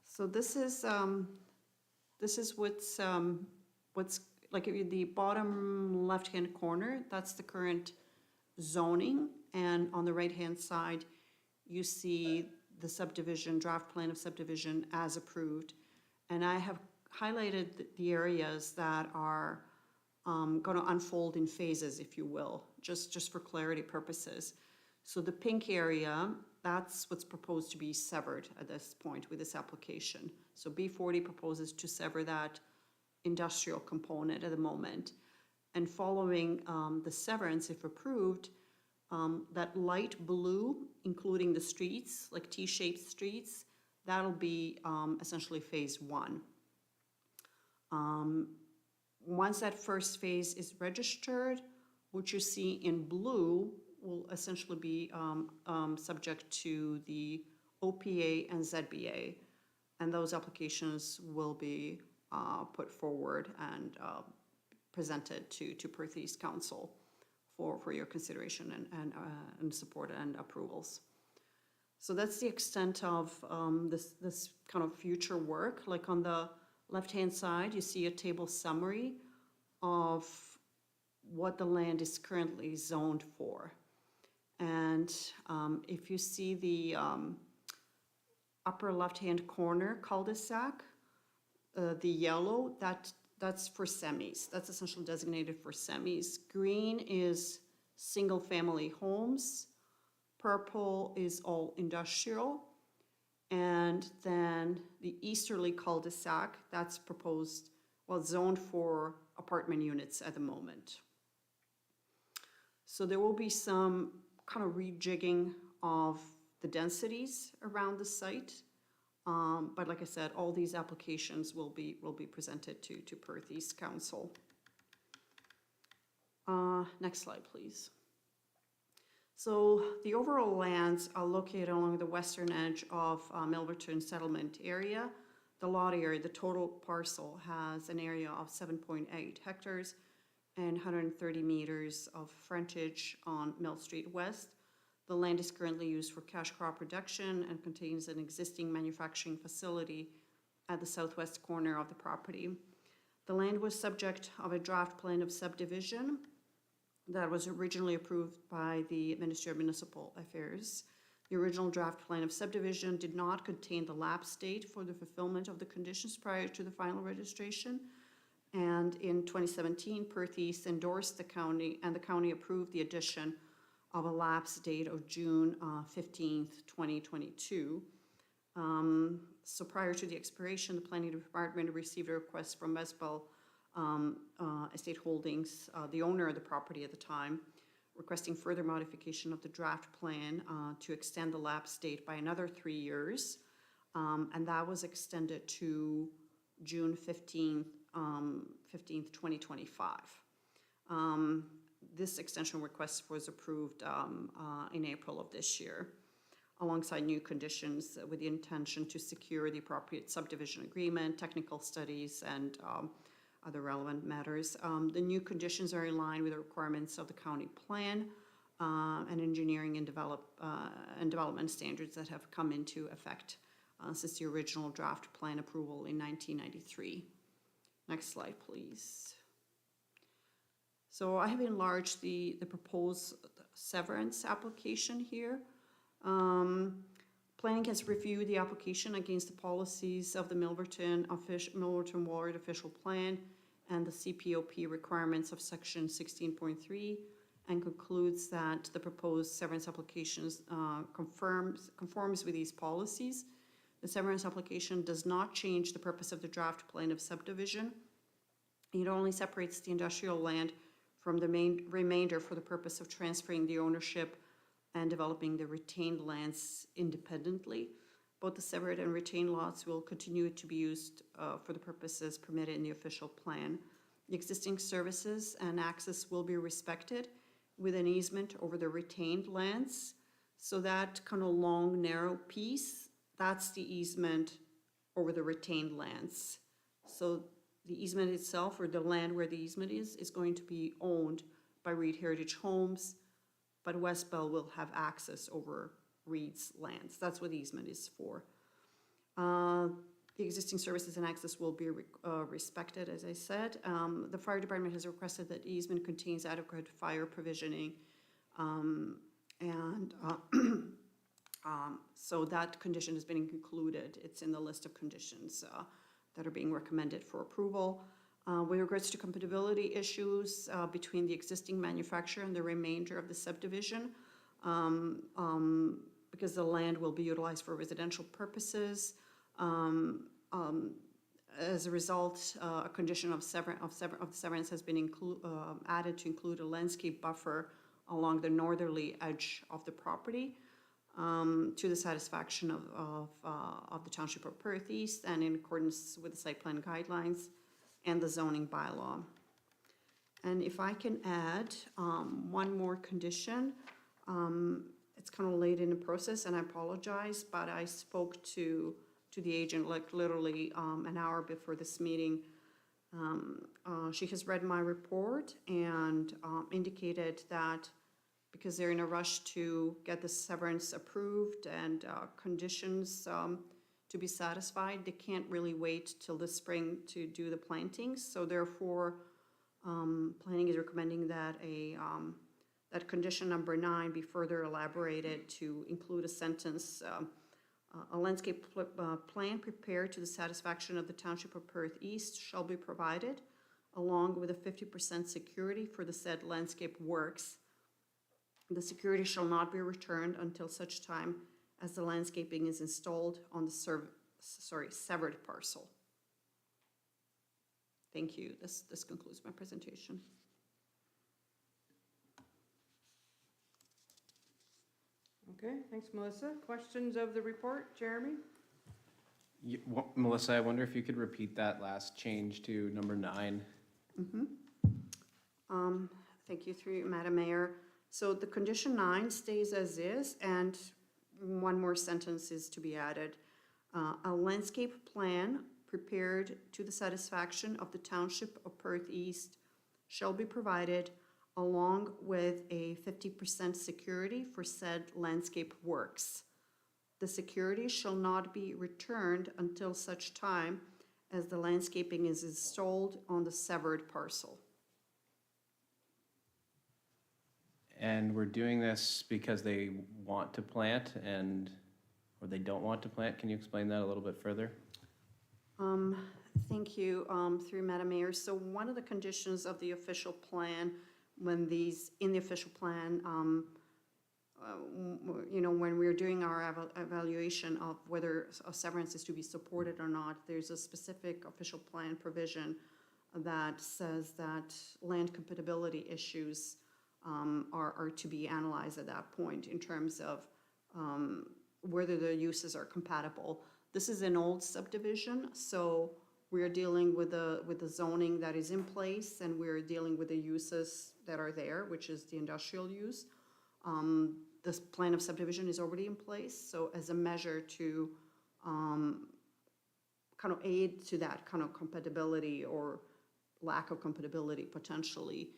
So this is what's like the bottom left-hand corner, that's the current zoning, and on the right-hand side, you see the subdivision, draft plan of subdivision as approved. And I have highlighted the areas that are gonna unfold in phases, if you will, just for clarity purposes. So the pink area, that's what's proposed to be severed at this point with this application. So B40 proposes to sever that industrial component at the moment. And following the severance, if approved, that light blue, including the streets, like T-shaped streets, that'll be essentially phase 1. Once that first phase is registered, what you see in blue will essentially be subject to the OPA and ZBA, and those applications will be put forward and presented to Perth East Council for your consideration and support and approvals. So that's the extent of this kind of future work. Like on the left-hand side, you see a table summary of what the land is currently zoned for. And if you see the upper left-hand corner cul-de-sac, the yellow, that's for semis. That's essentially designated for semis. Green is single-family homes. Purple is all industrial. And then the easterly cul-de-sac, that's proposed, well, zoned for apartment units at the moment. So there will be some kind of rejigging of the densities around the site. But like I said, all these applications will be presented to Perth East Council. Next slide, please. So the overall lands are located along the western edge of Milverton settlement area. The lot area, the total parcel, has an area of 7.8 hectares and 130 meters of frontage on Mill Street West. The land is currently used for cash crop production and contains an existing manufacturing facility at the southwest corner of the property. The land was subject of a draft plan of subdivision that was originally approved by the Ministry of Municipal Affairs. The original draft plan of subdivision did not contain the lapse date for the fulfillment of the conditions prior to the final registration. And in 2017, Perth East endorsed the county, and the county approved the addition of a lapse date of June 15th, 2022. So prior to the expiration, the planning department received a request from Mesbel Estate Holdings, the owner of the property at the time, requesting further modification of the draft plan to extend the lapse date by another 3 years. And that was extended to June 15th, 2025. This extension request was approved in April of this year, alongside new conditions with the intention to secure the appropriate subdivision agreement, technical studies, and other relevant matters. The new conditions are in line with the requirements of the county plan and engineering and development standards that have come into effect since the original draft plan approval in 1993. Next slide, please. So I have enlarged the proposed severance application here. Planning has reviewed the application against the policies of the Milverton Ward Official Plan and the CPOP requirements of section 16.3, and concludes that the proposed severance applications conforms with these policies. The severance application does not change the purpose of the draft plan of subdivision, It only separates the industrial land from the main remainder for the purpose of transferring the ownership and developing the retained lands independently. Both the severed and retained lots will continue to be used for the purposes permitted in the official plan. The existing services and access will be respected with an easement over the retained lands. So that kind of long, narrow piece, that's the easement over the retained lands. So the easement itself, or the land where the easement is going to be owned by Reed Heritage Homes, but West Bell will have access over Reed's lands. That's what the easement is for. The existing services and access will be respected, as I said. The fire department has requested that the easement contains adequate fire provisioning. So that condition has been included. It's in the list of conditions that are being recommended for approval. With regards to compatibility issues between the existing manufacturer and the remainder of the subdivision, because the land will be utilized for residential purposes. As a result, a condition of severance has been added to include a landscape buffer along the northerly edge of the property to the satisfaction of the Township of Perth East and in accordance with the site plan guidelines and the zoning bylaw. And if I can add one more condition, it's kind of late in the process and I apologize, but I spoke to the agent like literally an hour before this meeting. She has read my report and indicated that because they're in a rush to get the severance approved and conditions to be satisfied, they can't really wait till the spring to do the plantings. So therefore, planning is recommending that that condition number 9 be further elaborated to include a sentence, a landscape plan prepared to the satisfaction of the Township of Perth East shall be provided, along with a 50% security for the said landscape works. The security shall not be returned until such time as the landscaping is installed on the severed parcel. Thank you. This concludes my presentation. Okay, thanks, Melissa. Questions of the report, Jeremy? Melissa, I wonder if you could repeat that last change to number 9. Thank you, through you, Madam Mayor. So the condition 9 stays as is, and one more sentence is to be added. A landscape plan prepared to the satisfaction of the Township of Perth East shall be provided along with a 50% security for said landscape works. The security shall not be returned until such time as the landscaping is installed on the severed parcel. And we're doing this because they want to plant or they don't want to plant? Can you explain that a little bit further? Thank you, through Madam Mayor. So one of the conditions of the official plan, when in the official plan, when we're doing our evaluation of whether a severance is to be supported or not, there's a specific official plan provision that says that land compatibility issues are to be analyzed at that point in terms of whether the uses are compatible. This is an old subdivision, so we're dealing with the zoning that is in place, and we're dealing with the uses that are there, which is the industrial use. This plan of subdivision is already in place, so as a measure to kind of aid to that kind of compatibility or lack of compatibility potentially,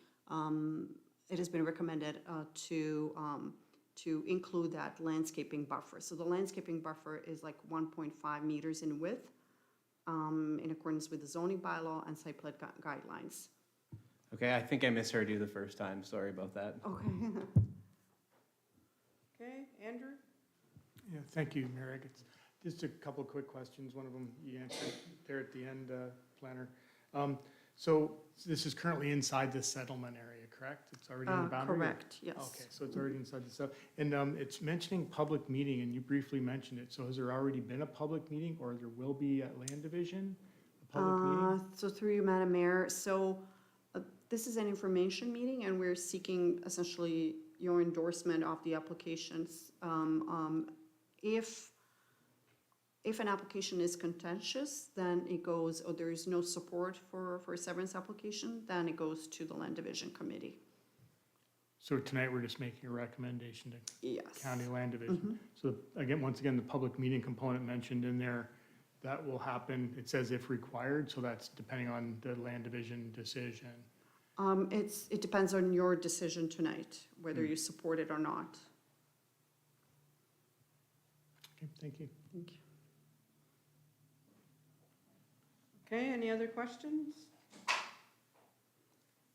it has been recommended to include that landscaping buffer. So the landscaping buffer is like 1.5 meters in width, in accordance with the zoning bylaw and site plan guidelines. Okay, I think I misheard you the first time. Sorry about that. Okay. Okay, Andrew? Yeah, thank you, Mayor Agatz. Just a couple of quick questions. One of them you answered there at the end, Planner. So this is currently inside the settlement area, correct? It's already in the boundary? Correct, yes. Okay, so it's already inside the settlement. And it's mentioning public meeting, and you briefly mentioned it. So has there already been a public meeting, or there will be at Land Division, a public meeting? So through you, Madam Mayor, so this is an information meeting and we're seeking essentially your endorsement of the applications. If an application is contentious, then it goes, or there is no support for a severance application, then it goes to the Land Division Committee. So tonight, we're just making a recommendation to Yes. County Land Division. So again, once again, the public meeting component mentioned in there, that will happen, it says if required, so that's depending on the Land Division decision. It depends on your decision tonight, whether you support it or not. Okay, thank you. Thank you. Okay, any other questions?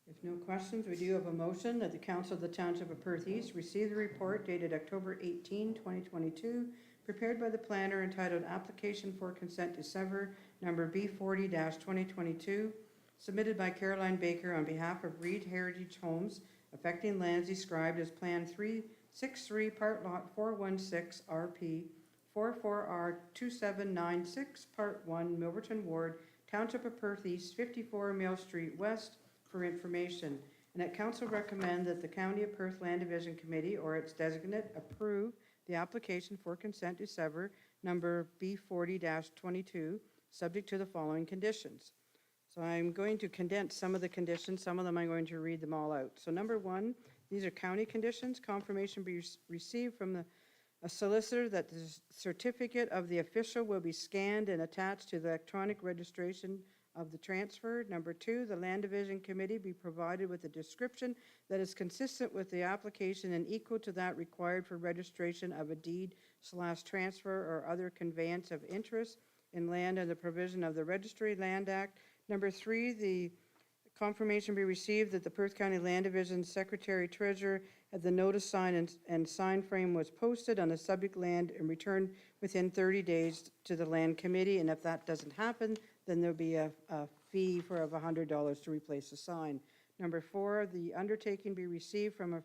If no questions, we do have a motion that the Council of the Township of Perth East receive the report dated October 18, 2022, prepared by the planner entitled Application for Consent to Sever, number B40-2022, submitted by Caroline Baker on behalf of Reed Heritage Homes, affecting lands described as Plan 363, Part Lot 416, RP 44R2796, Part 1, Milverton Ward, Township of Perth East, 54 Mill Street West, for information, and that council recommend that the County of Perth Land Division Committee or its designate approve the application for consent to sever, number B40-22, subject to the following conditions. So I'm going to condense some of the conditions. Some of them I'm going to read them all out. So number one, these are county conditions. Confirmation be received from a solicitor that the certificate of the official will be scanned and attached to the electronic registration of the transfer. Number two, the Land Division Committee be provided with a description that is consistent with the application and equal to that required for registration of a deed/transfer or other conveyance of interest in land and the provision of the Registry Land Act. Number three, the confirmation be received that the Perth County Land Division Secretary Treasurer had the notice sign and sign frame was posted on the subject land and returned within 30 days to the Land Committee. And if that doesn't happen, then there'll be a fee of $100 to replace the sign. Number four, the undertaking be received from a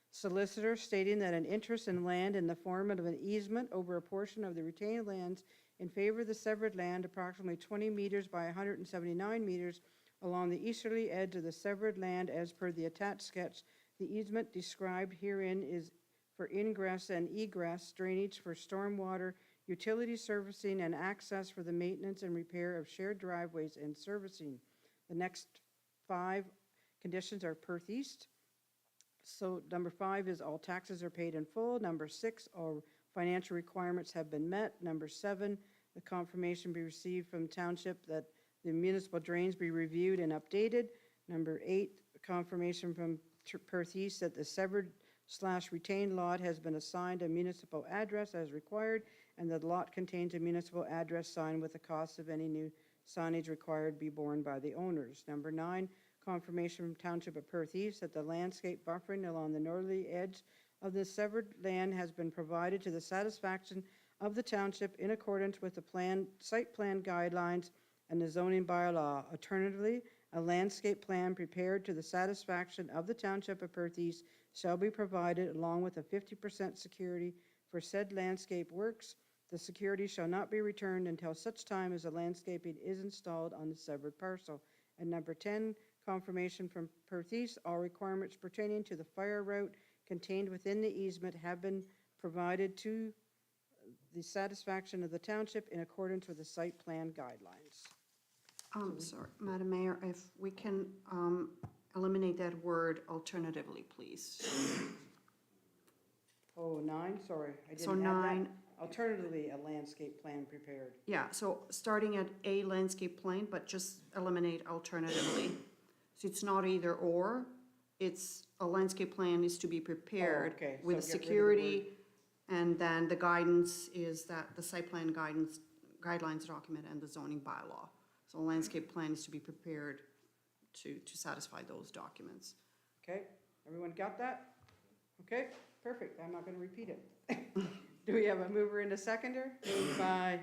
solicitor stating that an interest in land in the form of an easement over a portion of the retained lands in favor of the severed land approximately 20 meters by 179 meters along the easterly edge of the severed land as per the attached sketch. The easement described herein is for ingress and egress, drainage for stormwater, utility servicing, and access for the maintenance and repair of shared driveways and servicing. The next 5 conditions are Perth East. So number 5 is all taxes are paid in full. Number 6, all financial requirements have been met. Number 7, the confirmation be received from township that the municipal drains be reviewed and updated. Number 8, confirmation from Perth East that the severed/retained lot has been assigned a municipal address as required, and the lot contains a municipal address sign with the cost of any new signage required be borne by the owners. Number 9, confirmation from Township of Perth East that the landscape buffering along the northerly edge of the severed land has been provided to the satisfaction of the township in accordance with the site plan guidelines and the zoning bylaw. Alternatively, a landscape plan prepared to the satisfaction of the Township of Perth East shall be provided along with a 50% security for said landscape works. The security shall not be returned until such time as the landscaping is installed on the severed parcel. And number 10, confirmation from Perth East, all requirements pertaining to the fire route contained within the easement have been provided to the satisfaction of the township in accordance with the site plan guidelines. Sorry, Madam Mayor, if we can eliminate that word alternatively, please. Oh, 9, sorry, I So didn't have that. 9, Alternatively, a landscape plan prepared. yeah, so starting at a landscape plan, but just eliminate alternatively. So it's not either or, it's a landscape plan is to be prepared okay, so with get rid of the security, and then the guidance is that the site plan guidelines document and the zoning bylaw. So a landscape plan is to be prepared to satisfy those documents. Okay, everyone got that? Okay, perfect, I'm not gonna repeat it. Do we have a mover and a seconder? Moved by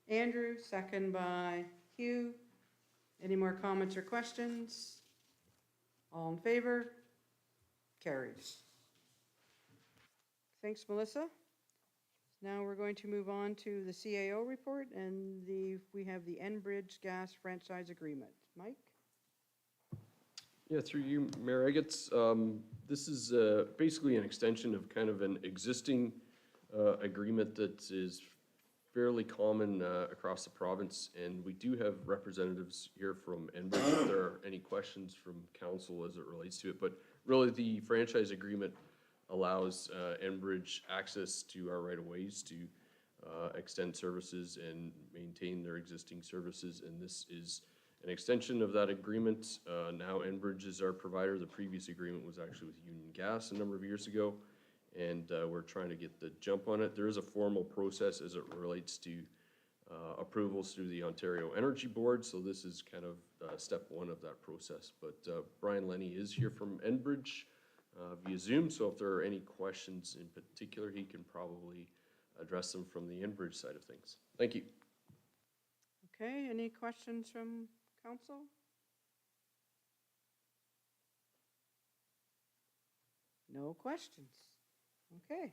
Andrew, second by Hugh. Any more comments or questions? All in favor? Carries. Thanks, Melissa. Now we're going to move on to the CAO report, and we have the Enbridge Gas franchise agreement. Mike? Yeah, through you, Mayor Egetz. This is basically an extension of kind of an existing agreement that is fairly common across the province, and we do have representatives here from Enbridge if there are any questions from council as it relates to it. But really, the franchise agreement allows Enbridge access to our right-of-ways to extend services and maintain their existing services, and this is an extension of that agreement. Now Enbridge is our provider. The previous agreement was actually with Union Gas a number of years ago, and we're trying to get the jump on it. There is a formal process as it relates to approvals through the Ontario Energy Board, so this is kind of step one of that process. But Brian Lenny is here from Enbridge via Zoom, so if there are any questions in particular, he can probably address them from the Enbridge side of things. Thank you. Okay, any questions from council? No questions. Okay.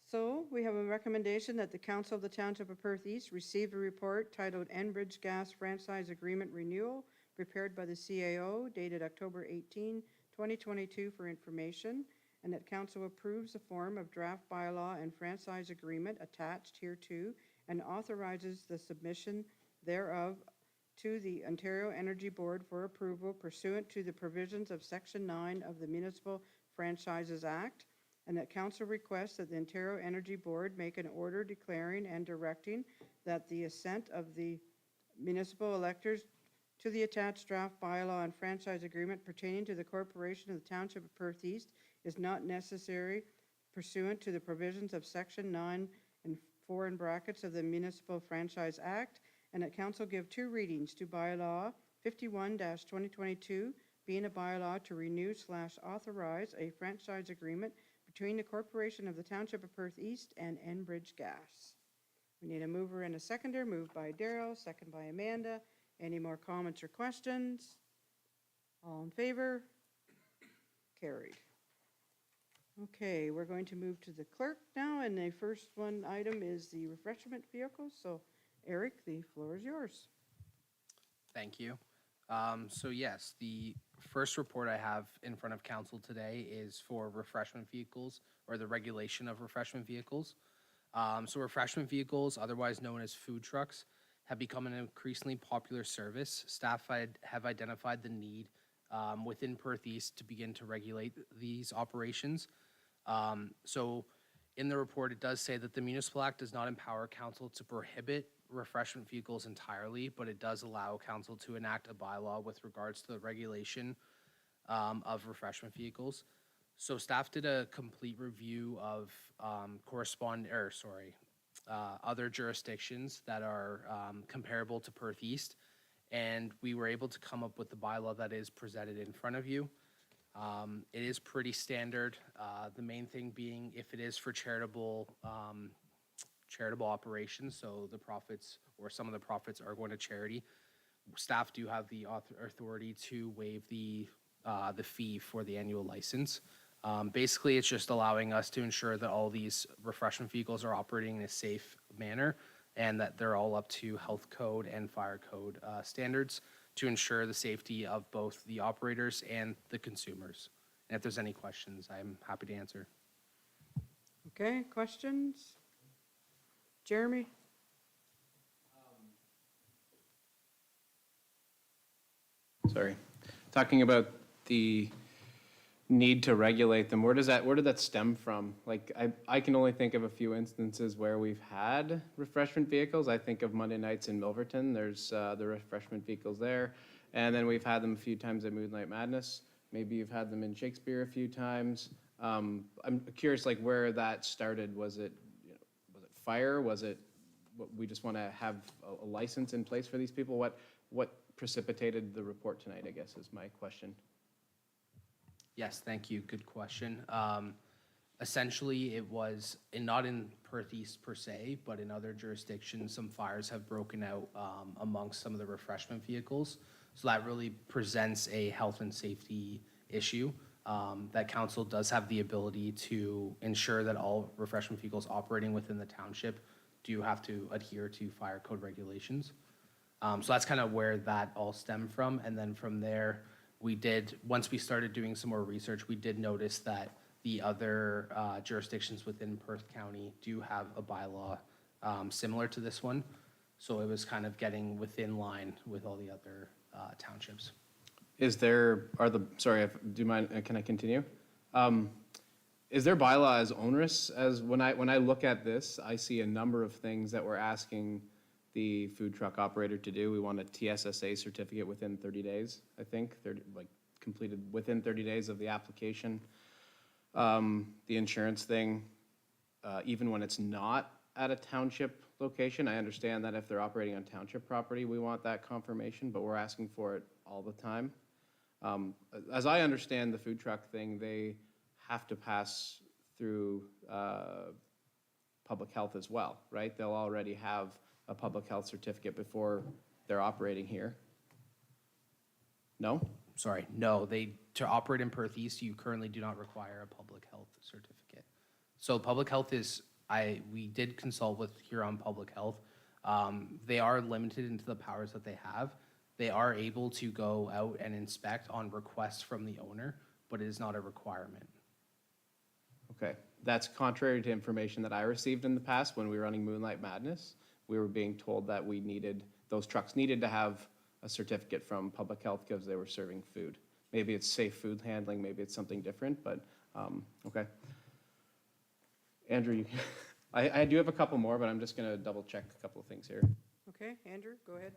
So we have a recommendation that the Council of the Township of Perth East receive a report titled Enbridge Gas Franchise Agreement Renewal, prepared by the CAO, dated October 18, 2022 for information, and that council approves the form of draft bylaw and franchise agreement attached hereto and authorizes the submission thereof to the Ontario Energy Board for approval pursuant to the provisions of Section 9 of the Municipal Franchises Act, and that council requests that the Ontario Energy Board make an order declaring and directing that the assent of the municipal electors to the attached draft bylaw and franchise agreement pertaining to the corporation of the Township of Perth East is not necessary pursuant to the provisions of Section 9 and 4 in brackets of the Municipal Franchise Act, and that council give 2 readings to bylaw 51-2022, being a bylaw to renew/authorize a franchise agreement between the corporation of the Township of Perth East and Enbridge Gas. We need a mover and a seconder. Moved by Darrell, second by Amanda. Any more comments or questions? All in favor? Carried. Okay, we're going to move to the clerk now, and the first item is the refreshment vehicles. So Eric, the floor is yours. Thank you. So yes, the first report I have in front of council today is for refreshment vehicles, or the regulation of refreshment vehicles. So refreshment vehicles, otherwise known as food trucks, have become an increasingly popular service. Staff have identified the need within Perth East to begin to regulate these operations. So in the report, it does say that the Municipal Act does not empower council to prohibit refreshment vehicles entirely, but it does allow council to enact a bylaw with regards to the regulation of refreshment vehicles. So staff did a complete review of other jurisdictions that are comparable to Perth East, and we were able to come up with the bylaw that is presented in front of you. It is pretty standard. The main thing being if it is for charitable operations, so the profits or some of the profits are going to charity, staff do have the authority to waive the fee for the annual license. Basically, it's just allowing us to ensure that all these refreshment vehicles are operating in a safe manner and that they're all up to health code and fire code standards to ensure the safety of both the operators and the consumers. And if there's any questions, I'm happy to answer. Okay, questions? Jeremy? Sorry. Talking about the need to regulate them, where did that stem from? Like, I can only think of a few instances where we've had refreshment vehicles. I think of Monday nights in Milverton, there's the refreshment vehicles there. And then we've had them a few times at Moonlight Madness. Maybe you've had them in Shakespeare a few times. I'm curious, like, where that started. Was it fire? Was it, we just want to have a license in place for these people? What precipitated the report tonight, I guess, is my question. Yes, thank you. Good question. Essentially, it was, and not in Perth East per se, but in other jurisdictions, some fires have broken out amongst some of the refreshment vehicles. So that really presents a health and safety issue. that council does have the ability to ensure that all refreshment vehicles operating within the township do have to adhere to fire code regulations. So that's kind of where that all stemmed from. And then from there, once we started doing some more research, we did notice that the other jurisdictions within Perth County do have a bylaw similar to this one. So it was kind of getting within line with all the other townships. Sorry, do you mind, can I continue? Is their bylaw as onerous as, when I look at this, I see a number of things that we're asking the food truck operator to do. We want a TSSA certificate within 30 days, I think, completed within 30 days of the application. The insurance thing, even when it's not at a township location, I understand that if they're operating on township property, we want that confirmation, but we're asking for it all the time. As I understand the food truck thing, they have to pass through public health as well, right? They'll already have a public health certificate before they're operating here. No? Sorry, no, to operate in Perth East, you currently do not require a public health certificate. So public health we did consult with Huron Public Health. They are limited into the powers that they have. They are able to go out and inspect on request from the owner, but it is not a requirement. Okay, that's contrary to information that I received in the past when we were running Moonlight Madness. We were being told that those trucks needed to have a certificate from public health because they were serving food. Maybe it's safe food handling, maybe it's something different, but, okay. Andrew, I do have a couple more, but I'm just gonna double check a couple of things here. Okay, Andrew, go ahead.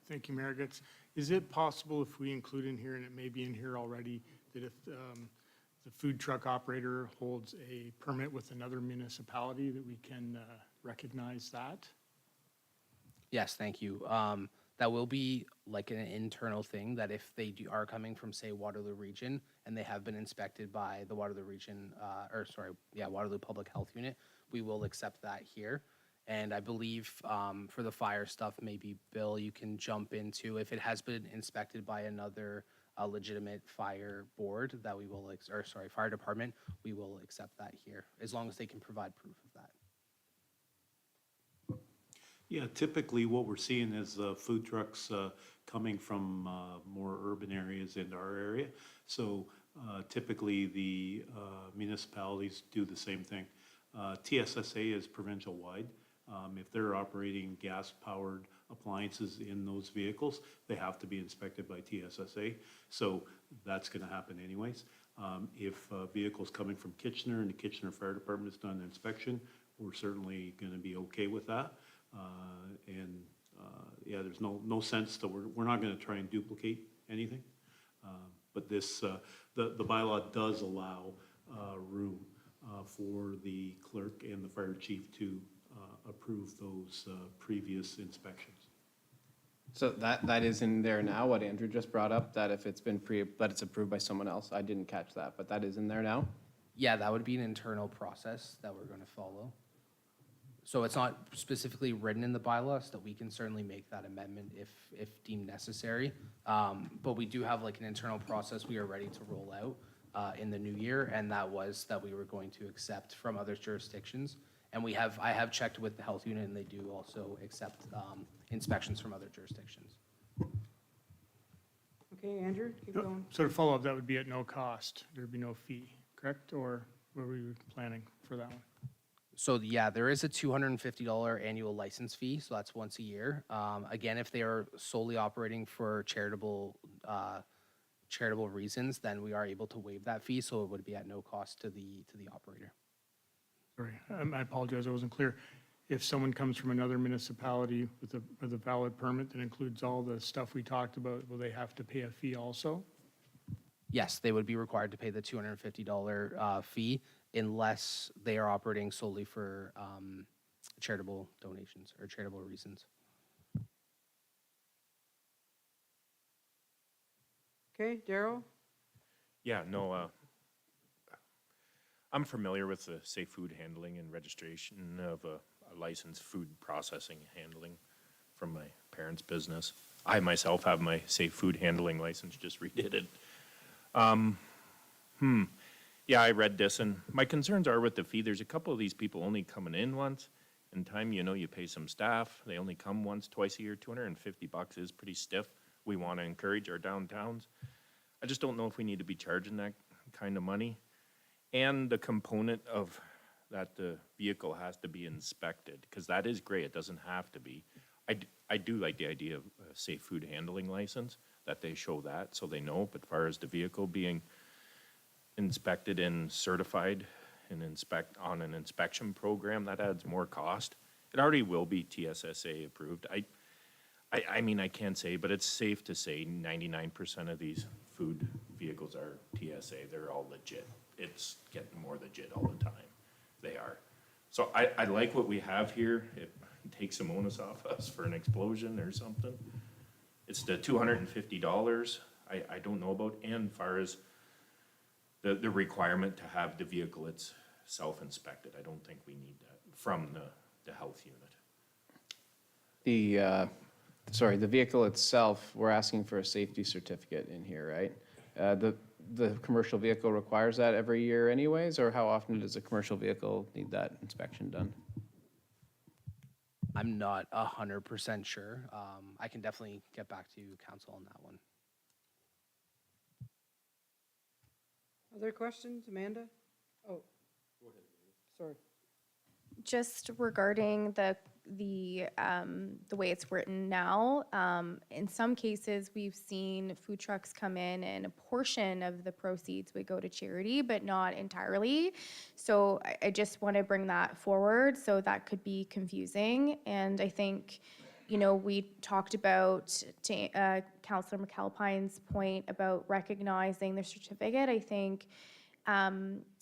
Thank you, Mayor Getz. Is it possible if we include in here, and it may be in here already, that if the food truck operator holds a permit with another municipality, that we can recognize that? Yes, thank you. That will be like an internal thing that if they are coming from, say, Waterloo Region, and they have been inspected by the Waterloo Region, Waterloo Public Health Unit, we will accept that here. And I believe for the fire stuff, maybe, Bill, you can jump into, if it has been inspected by another legitimate fire board, that we will, fire department, we will accept that here, as long as they can provide proof of that. Yeah, typically what we're seeing is food trucks coming from more urban areas into our area. So typically the municipalities do the same thing. TSSA is provincial-wide. If they're operating gas-powered appliances in those vehicles, they have to be inspected by TSSA. So that's going to happen anyways. If a vehicle's coming from Kitchener and the Kitchener Fire Department has done an inspection, we're certainly going to be okay with that. There's no sense that we're not going to try and duplicate anything. But this, the bylaw does allow room for the clerk and the fire chief to approve those previous inspections. So that is in there now, what Andrew just brought up, that if it's been that it's approved by someone else. I didn't catch that, but that is in there now? Yeah, that would be an internal process that we're going to follow. So it's not specifically written in the bylaws, so that we can certainly make that amendment if deemed necessary. But we do have like an internal process we are ready to roll out in the new year, and that was that we were going to accept from other jurisdictions. And I have checked with the health unit, and they do also accept inspections from other jurisdictions. Okay, Andrew, keep going. So to follow up, that would be at no cost. There'd be no fee, correct? Or what were you planning for that one? So yeah, there is a $250 annual license fee, so that's once a year. Again, if they are solely operating for charitable reasons, then we are able to waive that fee, so it would be at no cost to the operator. Sorry, I apologize, I wasn't clear. If someone comes from another municipality with a valid permit that includes all the stuff we talked about, will they have to pay a fee also? Yes, they would be required to pay the $250 fee unless they are operating solely for charitable donations or charitable reasons. Okay, Daryl? Yeah, no, I'm familiar with the safe food handling and registration of a licensed food processing handling from my parents' business. I myself have my safe food handling license, just redid it. Yeah, I read this, and my concerns are with the fee. There's a couple of these people only coming in once. In time, you pay some staff. They only come once, twice a year. $250 is pretty stiff. We want to encourage our downtowns. I just don't know if we need to be charging that kind of money. And the component of that the vehicle has to be inspected, because that is great. It doesn't have to be. I do like the idea of a safe food handling license, that they show that so they know. But as far as the vehicle being inspected and certified and on an inspection program, that adds more cost. It already will be TSSA approved. I mean, I can't say, but it's safe to say 99% of these food vehicles are TSA. They're all legit. It's getting more legit all the time. They are. So I like what we have here. It takes some onus off us for an explosion or something. It's the $250 I don't know about, and as far as the requirement to have the vehicle it's self-inspected. I don't think we need that from the health unit. The vehicle itself, we're asking for a safety certificate in here, right? The commercial vehicle requires that every year anyways, or how often does a commercial vehicle need that inspection done? I'm not 100% sure. I can definitely get back to council on that one. Other questions, Amanda? Oh. Go ahead. Sorry. Just regarding the way it's written now, in some cases, we've seen food trucks come in and a portion of the proceeds would go to charity, but not entirely. So I just want to bring that forward, so that could be confusing. And I think, we talked about, to Councillor McAlpine's point about recognizing the certificate. I think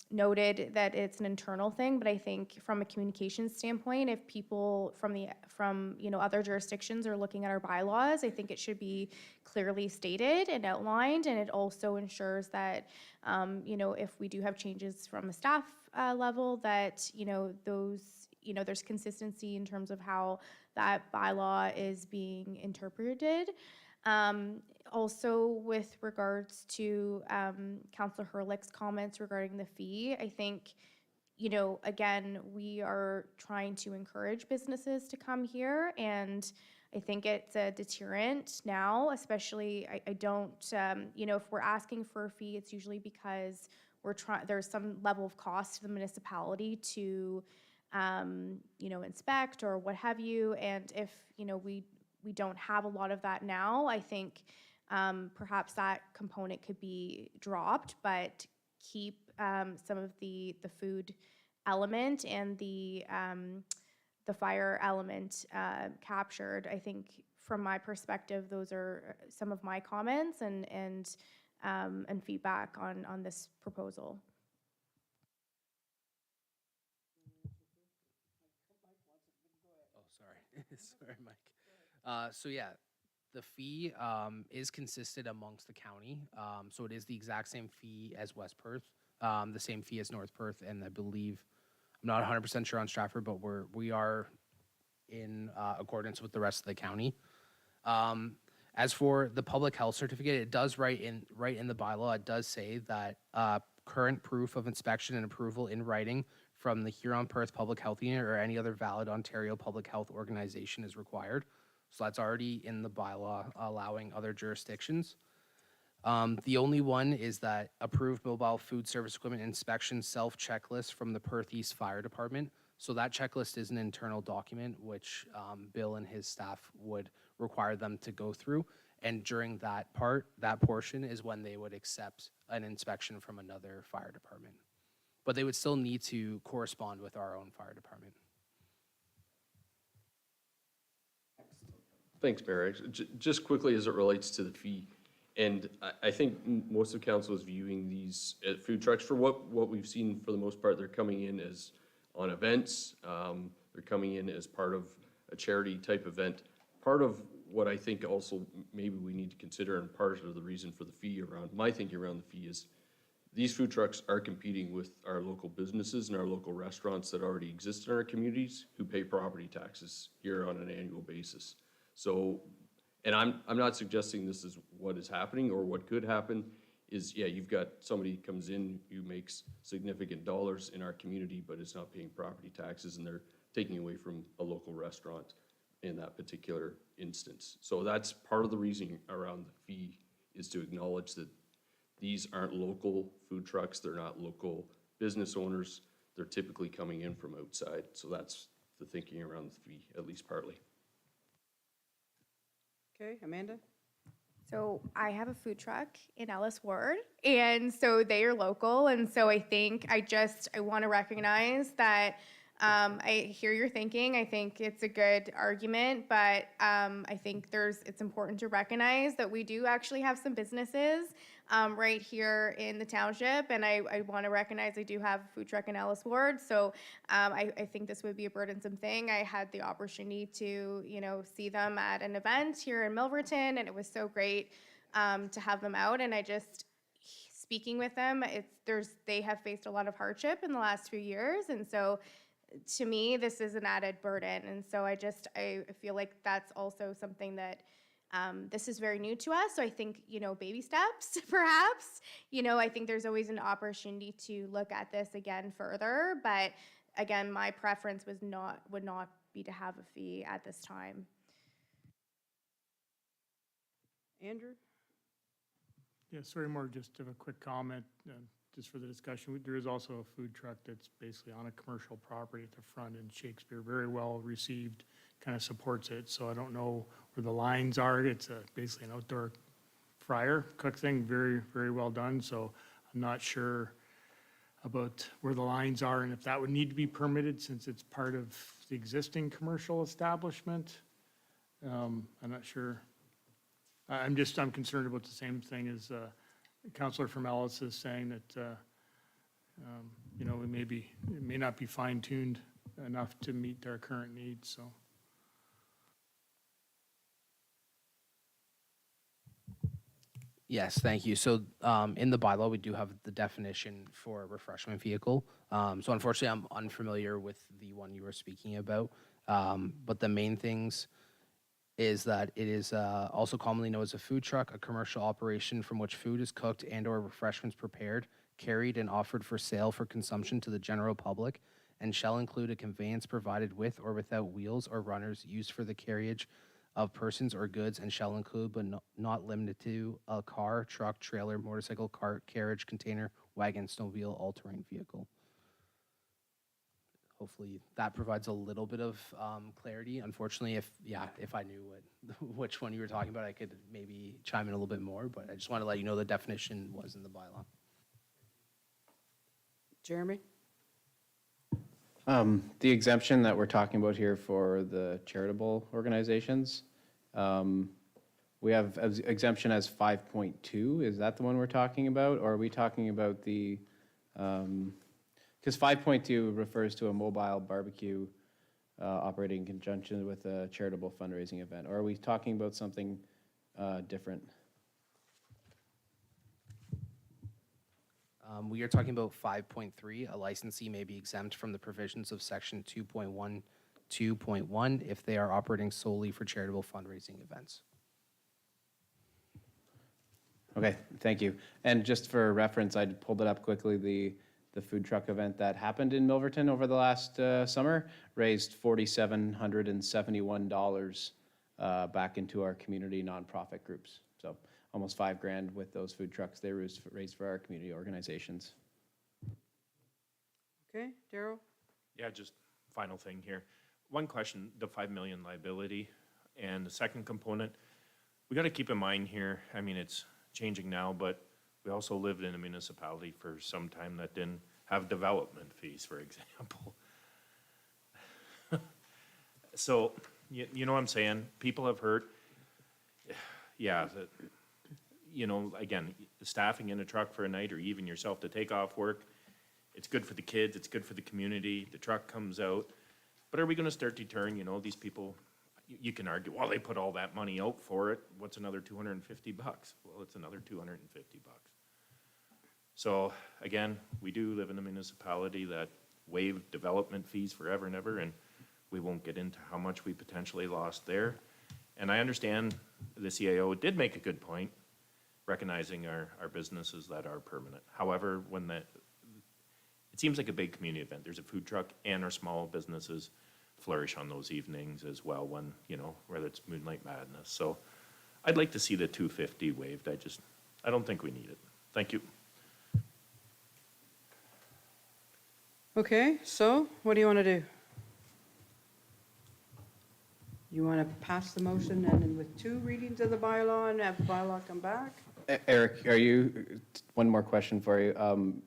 noted that it's an internal thing, but I think from a communication standpoint, if people from other jurisdictions are looking at our bylaws, I think it should be clearly stated and outlined, and it also ensures that if we do have changes from a staff level, that there's consistency in terms of how that bylaw is being interpreted. Also, with regards to Councillor Hurlick's comments regarding the fee, I think, again, we are trying to encourage businesses to come here, and I think it's a deterrent now, especially, I don't, if we're asking for a fee, it's usually because there's some level of cost to the municipality to, inspect or what have you, and if, we don't have a lot of that now, I think perhaps that component could be dropped, but keep some of the food element and the fire element captured. I think from my perspective, those are some of my comments and feedback on this proposal. Oh, sorry. Sorry, Mike. So yeah, the fee is consistent amongst the county. So it is the exact same fee as West Perth, the same fee as North Perth, and I believe, I'm not 100% sure on Stratford, but we are in accordance with the rest of the county. As for the public health certificate, it does right in the bylaw, it does say that current proof of inspection and approval in writing from the Huron-Perth Public Health Unit or any other valid Ontario public health organization is required. So that's already in the bylaw, allowing other jurisdictions. The only one is that approved mobile food service equipment inspection self-checklist from the Perth East Fire Department. So that checklist is an internal document, which Bill and his staff would require them to go through. And during that portion is when they would accept an inspection from another fire department. But they would still need to correspond with our own fire department. Thanks, Mayor. Just quickly as it relates to the fee, and I think most of council is viewing these food trucks for what we've seen for the most part. They're coming in as on events. They're coming in as part of a charity type event. Part of what I think also maybe we need to consider, and part of the reason for the fee my thinking around the fee is these food trucks are competing with our local businesses and our local restaurants that already exist in our communities who pay property taxes here on an annual basis. So, and I'm not suggesting this is what is happening or what could happen. is, yeah, you've got somebody who comes in who makes significant dollars in our community, but is not paying property taxes, and they're taking away from a local restaurant in that particular instance. So that's part of the reasoning around the fee, is to acknowledge that these aren't local food trucks, they're not local business owners, they're typically coming in from outside. So that's the thinking around the fee, at least partly. Okay, Amanda? So I have a food truck in Ellis Ward, and so they are local, and so I think I want to recognize that I hear your thinking. I think it's a good argument, but I think it's important to recognize that we do actually have some businesses right here in the township, and I want to recognize I do have a food truck in Ellis Ward, so I think this would be a burdensome thing. I had the opportunity to, see them at an event here in Milverton, and it was so great to have them out, and speaking with them, they have faced a lot of hardship in the last few years, and so to me, this is an added burden. And so I feel like that's also something that this is very new to us. So I think, baby steps, perhaps. I think there's always an opportunity to look at this again further. But again, my preference would not be to have a fee at this time. Andrew? Yeah, sorry, more just of a quick comment, just for the discussion. There is also a food truck that's basically on a commercial property at the front in Shakespeare, very well received, kind of supports it. So I don't know where the lines are. It's basically an outdoor fryer cook thing, very, very well done. So I'm not sure about where the lines are and if that would need to be permitted since it's part of the existing commercial establishment. I'm not sure. I'm concerned about the same thing as Councillor from Ellis is saying that, it may not be fine-tuned enough to meet our current needs, so. Yes, thank you. So in the bylaw, we do have the definition for a refreshment vehicle. So unfortunately, I'm unfamiliar with the one you were speaking about. But the main things is that it is also commonly known as a food truck, a commercial operation from which food is cooked and/or refreshments prepared, carried, and offered for sale for consumption to the general public, and shall include a conveyance provided with or without wheels or runners used for the carriage of persons or goods, and shall include but not limited to a car, truck, trailer, motorcycle, cart, carriage, container, wagon, snowmobile, all-terrain vehicle. Hopefully that provides a little bit of clarity. Unfortunately, if I knew which one you were talking about, I could maybe chime in a little bit more, but I just want to let you know the definition was in the bylaw. Jeremy? The exemption that we're talking about here for the charitable organizations, we have exemption as 5.2. Is that the one we're talking about? Or are we talking about the, because 5.2 refers to a mobile barbecue operating in conjunction with a charitable fundraising event. Or are we talking about something different? We are talking about 5.3. A licensee may be exempt from the provisions of section 2.12.1 if they are operating solely for charitable fundraising events. Okay, thank you. And just for reference, I pulled it up quickly. The food truck event that happened in Milverton over the last summer raised $4,771 back into our community nonprofit groups. So almost $5,000 with those food trucks they raised for our community organizations. Okay, Daryl? Yeah, just final thing here. One question, the 5 million liability, and the second component, we got to keep in mind here, I mean, it's changing now, but we also lived in a municipality for some time that didn't have development fees, for example. So, you know what I'm saying? People have heard, yeah, again, the staffing in a truck for a night or even yourself to take off work, it's good for the kids, it's good for the community, the truck comes out. But are we gonna start deterring, these people, you can argue, well, they put all that money out for it, what's another $250? Well, it's another $250. So again, we do live in a municipality that waived development fees forever and ever, and we won't get into how much we potentially lost there. And I understand the CAO did make a good point, recognizing our businesses that are permanent. However, it seems like a big community event. There's a food truck and our small businesses flourish on those evenings as well when, whether it's Moonlight Madness. So I'd like to see the $250 waived. I don't think we need it. Thank you. Okay, so what do you want to do? You want to pass the motion and then with 2 readings of the bylaw and have the bylaw come back? Eric, one more question for you.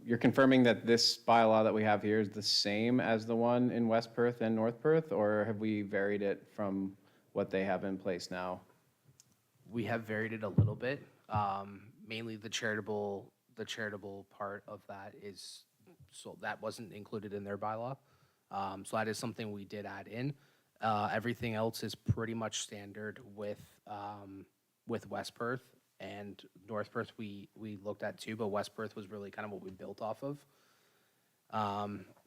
You're confirming that this bylaw that we have here is the same as the one in West Perth and North Perth, or have we varied it from what they have in place now? We have varied it a little bit. Mainly the charitable part of that is, so that wasn't included in their bylaw. So that is something we did add in. Everything else is pretty much standard with West Perth, and North Perth we looked at too, but West Perth was really kind of what we built off of.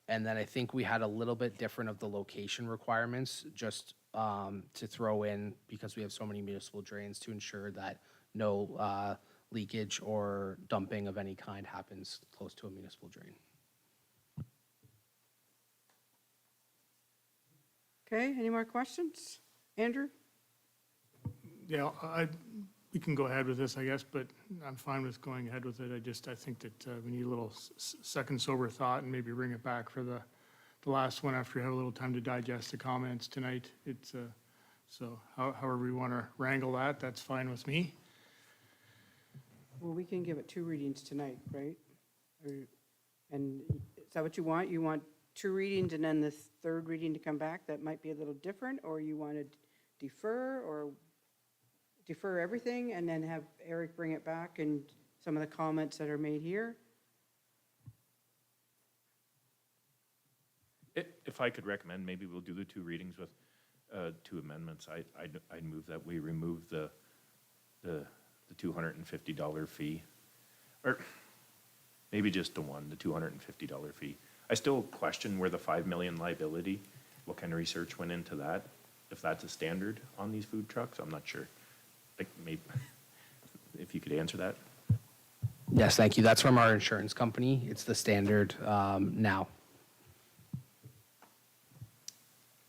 And then I think we had a little bit different of the location requirements, just to throw in, because we have so many municipal drains, to ensure that no leakage or dumping of any kind happens close to a municipal drain. Okay, any more questions? Andrew? Yeah, we can go ahead with this, I guess, but I'm fine with going ahead with it. I think that we need a little second sober thought and maybe bring it back for the last one after we have a little time to digest the comments tonight. So however we want to wrangle that, that's fine with me. Well, we can give it 2 readings tonight, right? And is that what you want? You want 2 readings and then the 3rd reading to come back? That might be a little different, or you want to defer everything and then have Eric bring it back and some of the comments that are made here? If I could recommend, maybe we'll do the 2 readings with 2 amendments. I'd move that we remove the $250 fee, or maybe just the $250 fee. I still question where the $5 million liability, what kind of research went into that, if that's a standard on these food trucks, I'm not sure. Like, maybe, if you could answer that. Yes, thank you. That's from our insurance company. It's the standard now.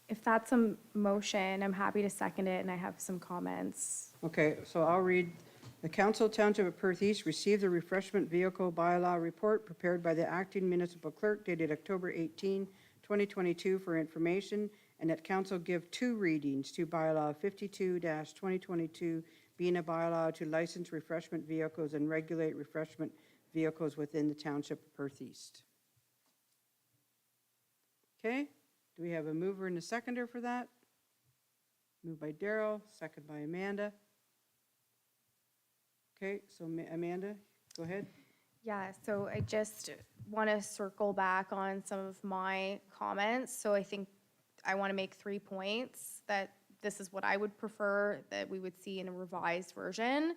If that's a motion, I'm happy to second it, and I have some comments. Okay, so I'll read. The Council Township of Perth East received the refreshment vehicle bylaw report prepared by the acting municipal clerk dated October 18, 2022 for information, and that council give 2 readings to bylaw 52-2022, being a bylaw to license refreshment vehicles and regulate refreshment vehicles within the Township of Perth East. Okay, do we have a mover and a seconder for that? Moved by Daryl, second by Amanda. Okay, so Amanda, go ahead. Yeah, so I just want to circle back on some of my comments. So I think I want to make 3 points that this is what I would prefer that we would see in a revised version,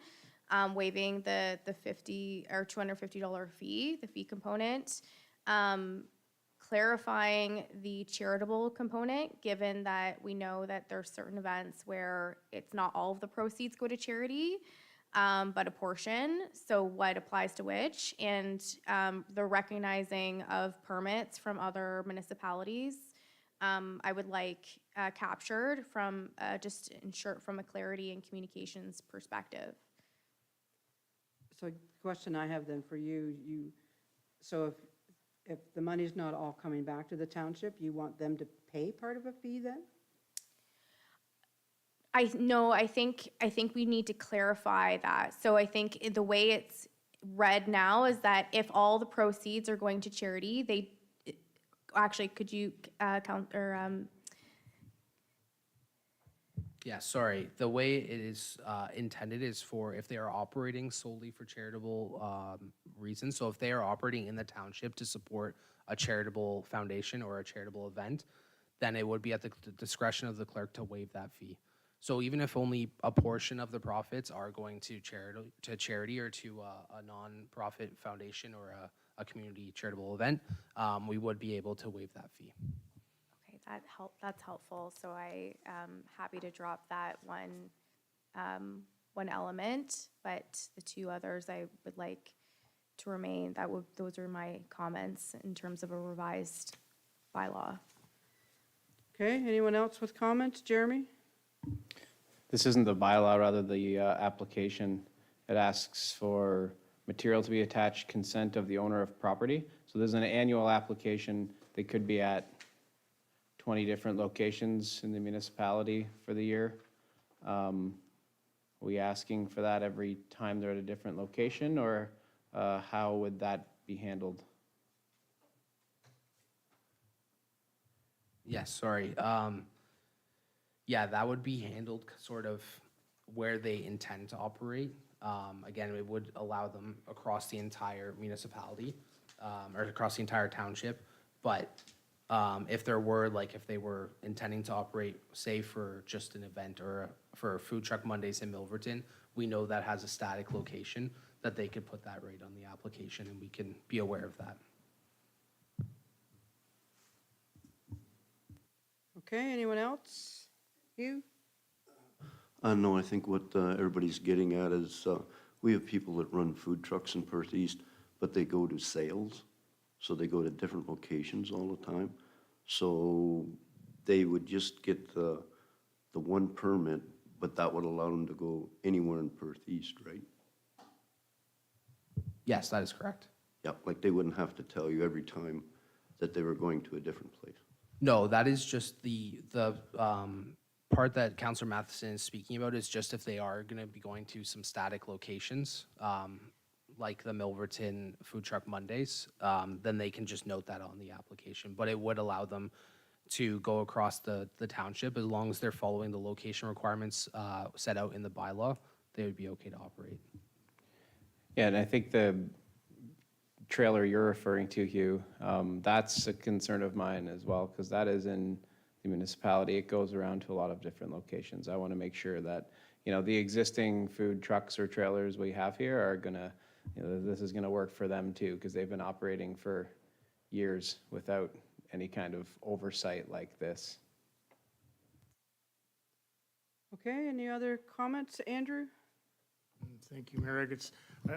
waiving the $50 or $250 fee, the fee component, clarifying the charitable component, given that we know that there's certain events where it's not all of the proceeds go to charity, but a portion, so what applies to which, and the recognizing of permits from other municipalities, I would like captured from, just ensure from a clarity and communications perspective. So the question I have then for you, so if the money's not all coming back to the township, you want them to pay part of a fee then? I think we need to clarify that. So I think the way it's read now is that if all the proceeds are going to charity, actually, could you count or Yeah, sorry. The way it is intended is for if they are operating solely for charitable reasons. So if they are operating in the township to support a charitable foundation or a charitable event, then it would be at the discretion of the clerk to waive that fee. So even if only a portion of the profits are going to charity or to a nonprofit foundation or a community charitable event, we would be able to waive that fee. okay, that's helpful. So I am happy to drop that one one element, but the two others I would like to remain. Those are my comments in terms of a revised bylaw. Okay, anyone else with comments? Jeremy? This isn't the bylaw, rather the application. It asks for material to be attached, consent of the owner of property. So there's an annual application. They could be at 20 different locations in the municipality for the year. Are we asking for that every time they're at a different location, or how would that be handled? Yes, sorry. Yeah, that would be handled sort of where they intend to operate. Again, it would allow them across the entire municipality, or across the entire township. But if there were, like, if they were intending to operate, say, for just an event or for Food Truck Mondays in Milverton, we know that has a static location, that they could put that right on the application, and we can be aware of that. Okay, anyone else? You? No, I think what everybody's getting at is, we have people that run food trucks in Perth East, but they go to sales, so they go to different locations all the time. So they would just get the one permit, but that would allow them to go anywhere in Perth East, right? Yes, that is correct. Yeah, like they wouldn't have to tell you every time that they were going to a different place. No, that is just the part that Councillor Matheson is speaking about is just if they are going to be going to some static locations, like the Milverton Food Truck Mondays, then they can just note that on the application. But it would allow them to go across the township as long as they're following the location requirements set out in the bylaw. They would be okay to operate. Yeah, and I think the trailer you're referring to, Hugh, that's a concern of mine as well, because that is in the municipality. It goes around to a lot of different locations. I want to make sure that, the existing food trucks or trailers we have here are gonna, this is gonna work for them too, because they've been operating for years without any kind of oversight like this. Okay, any other comments? Andrew? Thank you, Mayor Eggetz.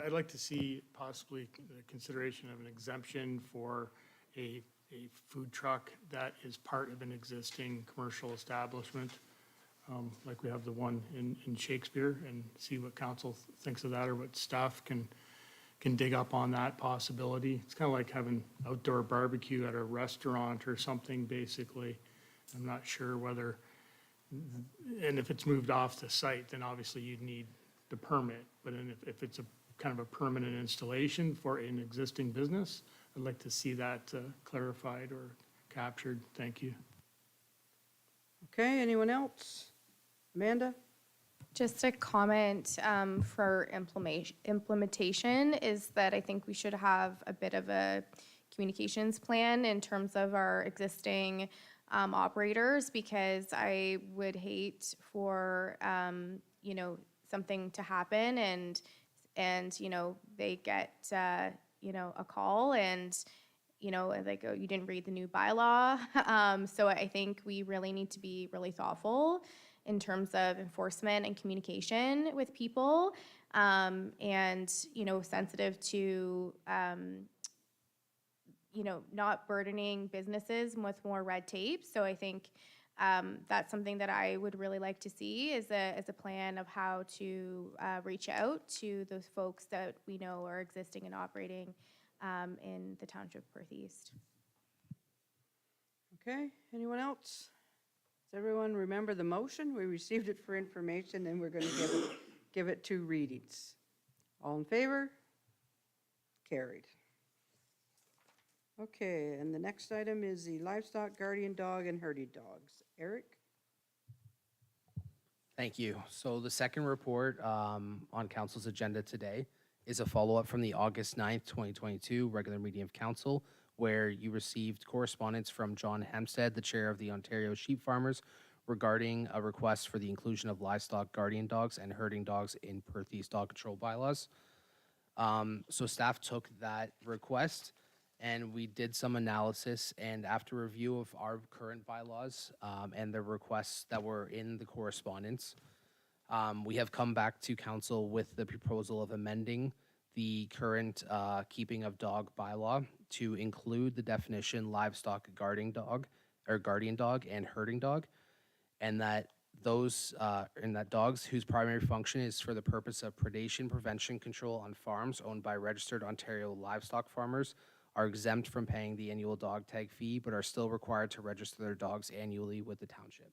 I'd like to see possibly the consideration of an exemption for a food truck that is part of an existing commercial establishment, like we have the one in Shakespeare, and see what council thinks of that, or what staff can dig up on that possibility. It's kind of like having outdoor barbecue at a restaurant or something, basically. I'm not sure whether, and if it's moved off the site, then obviously you'd need the permit. But if it's a kind of a permanent installation for an existing business, I'd like to see that clarified or captured. Thank you. Okay, anyone else? Amanda? Just a comment for implementation is that I think we should have a bit of a communications plan in terms of our existing operators, because I would hate for, something to happen and they get, a call and, like, oh, you didn't read the new bylaw. So I think we really need to be really thoughtful in terms of enforcement and communication with people, and, sensitive to, not burdening businesses with more red tape. So I think that's something that I would really like to see is a plan of how to reach out to those folks that we know are existing and operating in the township of Perth East. Okay, anyone else? Does everyone remember the motion? We received it for information, and we're going to give it 2 readings. All in favor? Carried. Okay, and the next item is the livestock guardian dog and herding dogs. Eric? Thank you. So the second report on council's agenda today is a follow-up from the August 9th, 2022 regular meeting of council, where you received correspondence from John Hempstead, the chair of the Ontario Sheep Farmers, regarding a request for the inclusion of livestock guardian dogs and herding dogs in Perth East dog control bylaws. So staff took that request and we did some analysis, and after review of our current bylaws and the requests that were in the correspondence, We have come back to council with the proposal of amending the current keeping of dog bylaw to include the definition livestock guarding dog, or guardian dog and herding dog, and that dogs whose primary function is for the purpose of predation, prevention, control on farms owned by registered Ontario livestock farmers are exempt from paying the annual dog tag fee, but are still required to register their dogs annually with the township.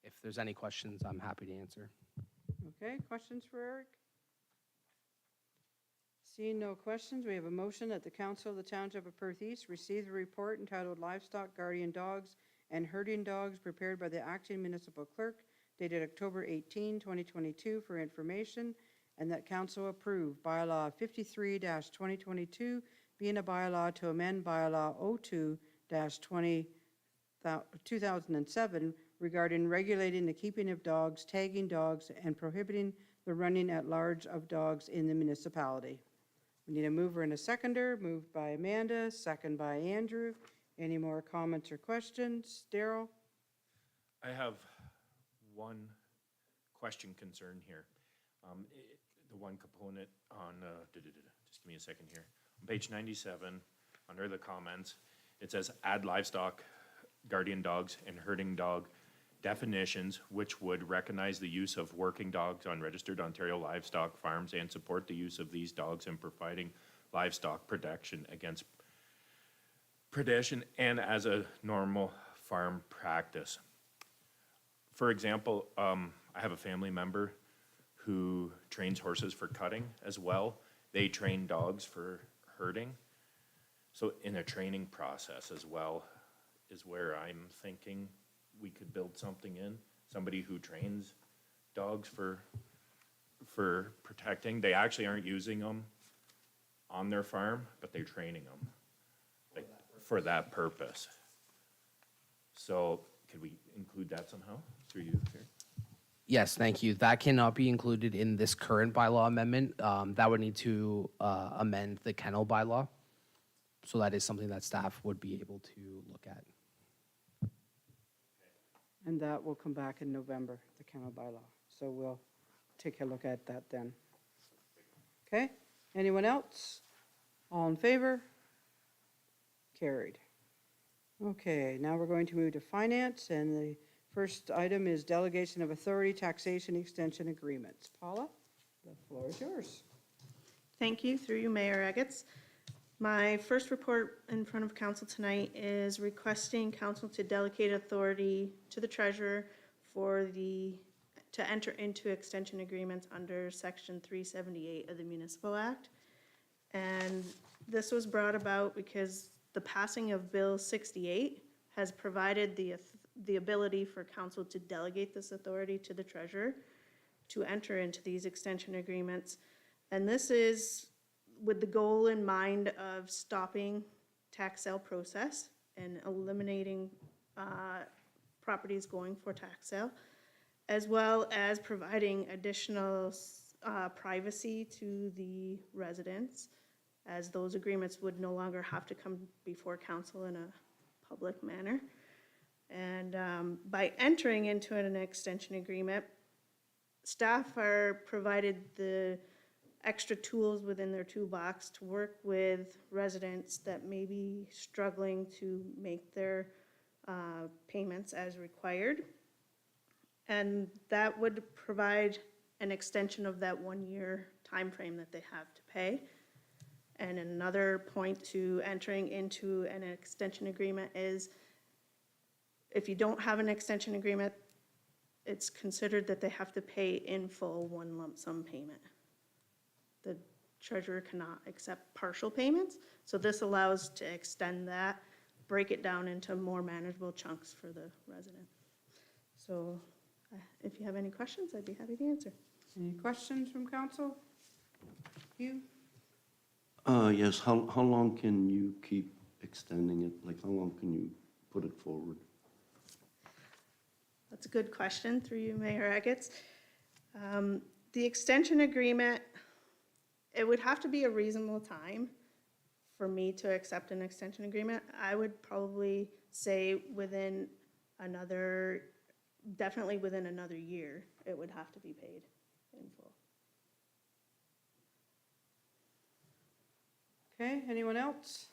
If there's any questions, I'm happy to answer. Okay, questions for Eric? Seeing no questions, we have a motion that the Council of the Township of Perth East receive the report entitled Livestock Guardian Dogs and Herding Dogs prepared by the acting municipal clerk dated October 18, 2022 for information, and that council approve bylaw 53-2022 being a bylaw to amend bylaw 02-2007 regarding regulating the keeping of dogs, tagging dogs, and prohibiting the running at large of dogs in the municipality. We need a mover and a seconder. Moved by Amanda, second by Andrew. Any more comments or questions? Daryl? I have one question concern here. The one component on, just give me a second here. On page 97, under the comments, it says add livestock, guardian dogs, and herding dog definitions which would recognize the use of working dogs on registered Ontario livestock farms and support the use of these dogs in providing livestock protection against predation and as a normal farm practice. For example, I have a family member who trains horses for cutting as well. They train dogs for herding. So in a training process as well is where I'm thinking we could build something in, somebody who trains dogs for protecting. They actually aren't using them on their farm, but they're training them like, for that purpose. So could we include that somehow through you here? Yes, thank you. That cannot be included in this current bylaw amendment. That would need to amend the kennel bylaw. So that is something that staff would be able to look at. And that will come back in November, the kennel bylaw. So we'll take a look at that then. Okay, anyone else? All in favor? Carried. Okay, now we're going to move to finance, and the first item is delegation of authority taxation extension agreements. Paula, the floor is yours. Thank you, through you, Mayor Eggets. My first report in front of council tonight is requesting council to delegate authority to the treasurer to enter into extension agreements under section 378 of the Municipal Act. And this was brought about because the passing of Bill 68 has provided the ability for council to delegate this authority to the treasurer to enter into these extension agreements. And this is with the goal in mind of stopping tax sale process and eliminating properties going for tax sale, as well as providing additional privacy to the residents, as those agreements would no longer have to come before council in a public manner. And by entering into an extension agreement, staff are provided the extra tools within their toolbox to work with residents that may be struggling to make their payments as required. And that would provide an extension of that 1 year time frame that they have to pay. And another point to entering into an extension agreement is if you don't have an extension agreement, it's considered that they have to pay in full one lump sum payment. The treasurer cannot accept partial payments, so this allows to extend that, break it down into more manageable chunks for the resident. So if you have any questions, I'd be happy to answer. Any questions from council? You? Yes, how long can you keep extending it? Like, how long can you put it forward? That's a good question, through you, Mayor Eggets. The extension agreement, it would have to be a reasonable time for me to accept an extension agreement. I would probably say within another definitely within another year, it would have to be paid in full. Okay, anyone else?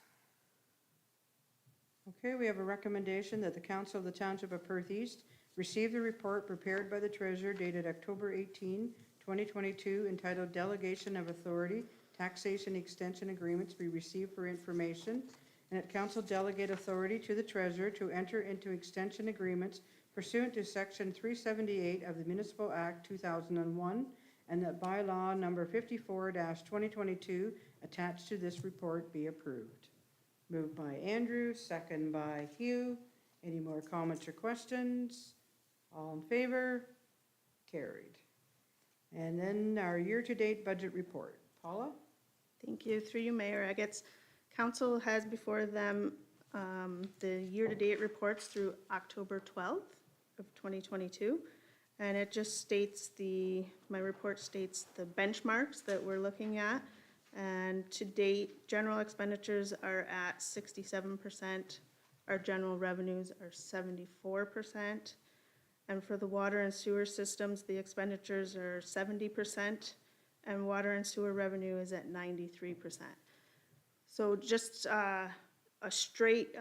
Okay, we have a recommendation that the Council of the Township of Perth East receive the report prepared by the treasurer dated October 18, 2022, entitled Delegation of Authority, Taxation Extension Agreements be received for information, and that council delegate authority to the treasurer to enter into extension agreements pursuant to Section 378 of the Municipal Act 2001, and that bylaw number 54-2022 attached to this report be approved. Moved by Andrew, second by Hugh. Any more comments or questions? All in favor? Carried. And then our year-to-date budget report. Paula? Thank you. Through you, Mayor Eggets. Council has before them the year-to-date reports through October 12th of 2022. And it just states my report states the benchmarks that we're looking at. And to date, general expenditures are at 67%. Our general revenues are 74%. And for the water and sewer systems, the expenditures are 70%, and water and sewer revenue is at 93%. So just a straight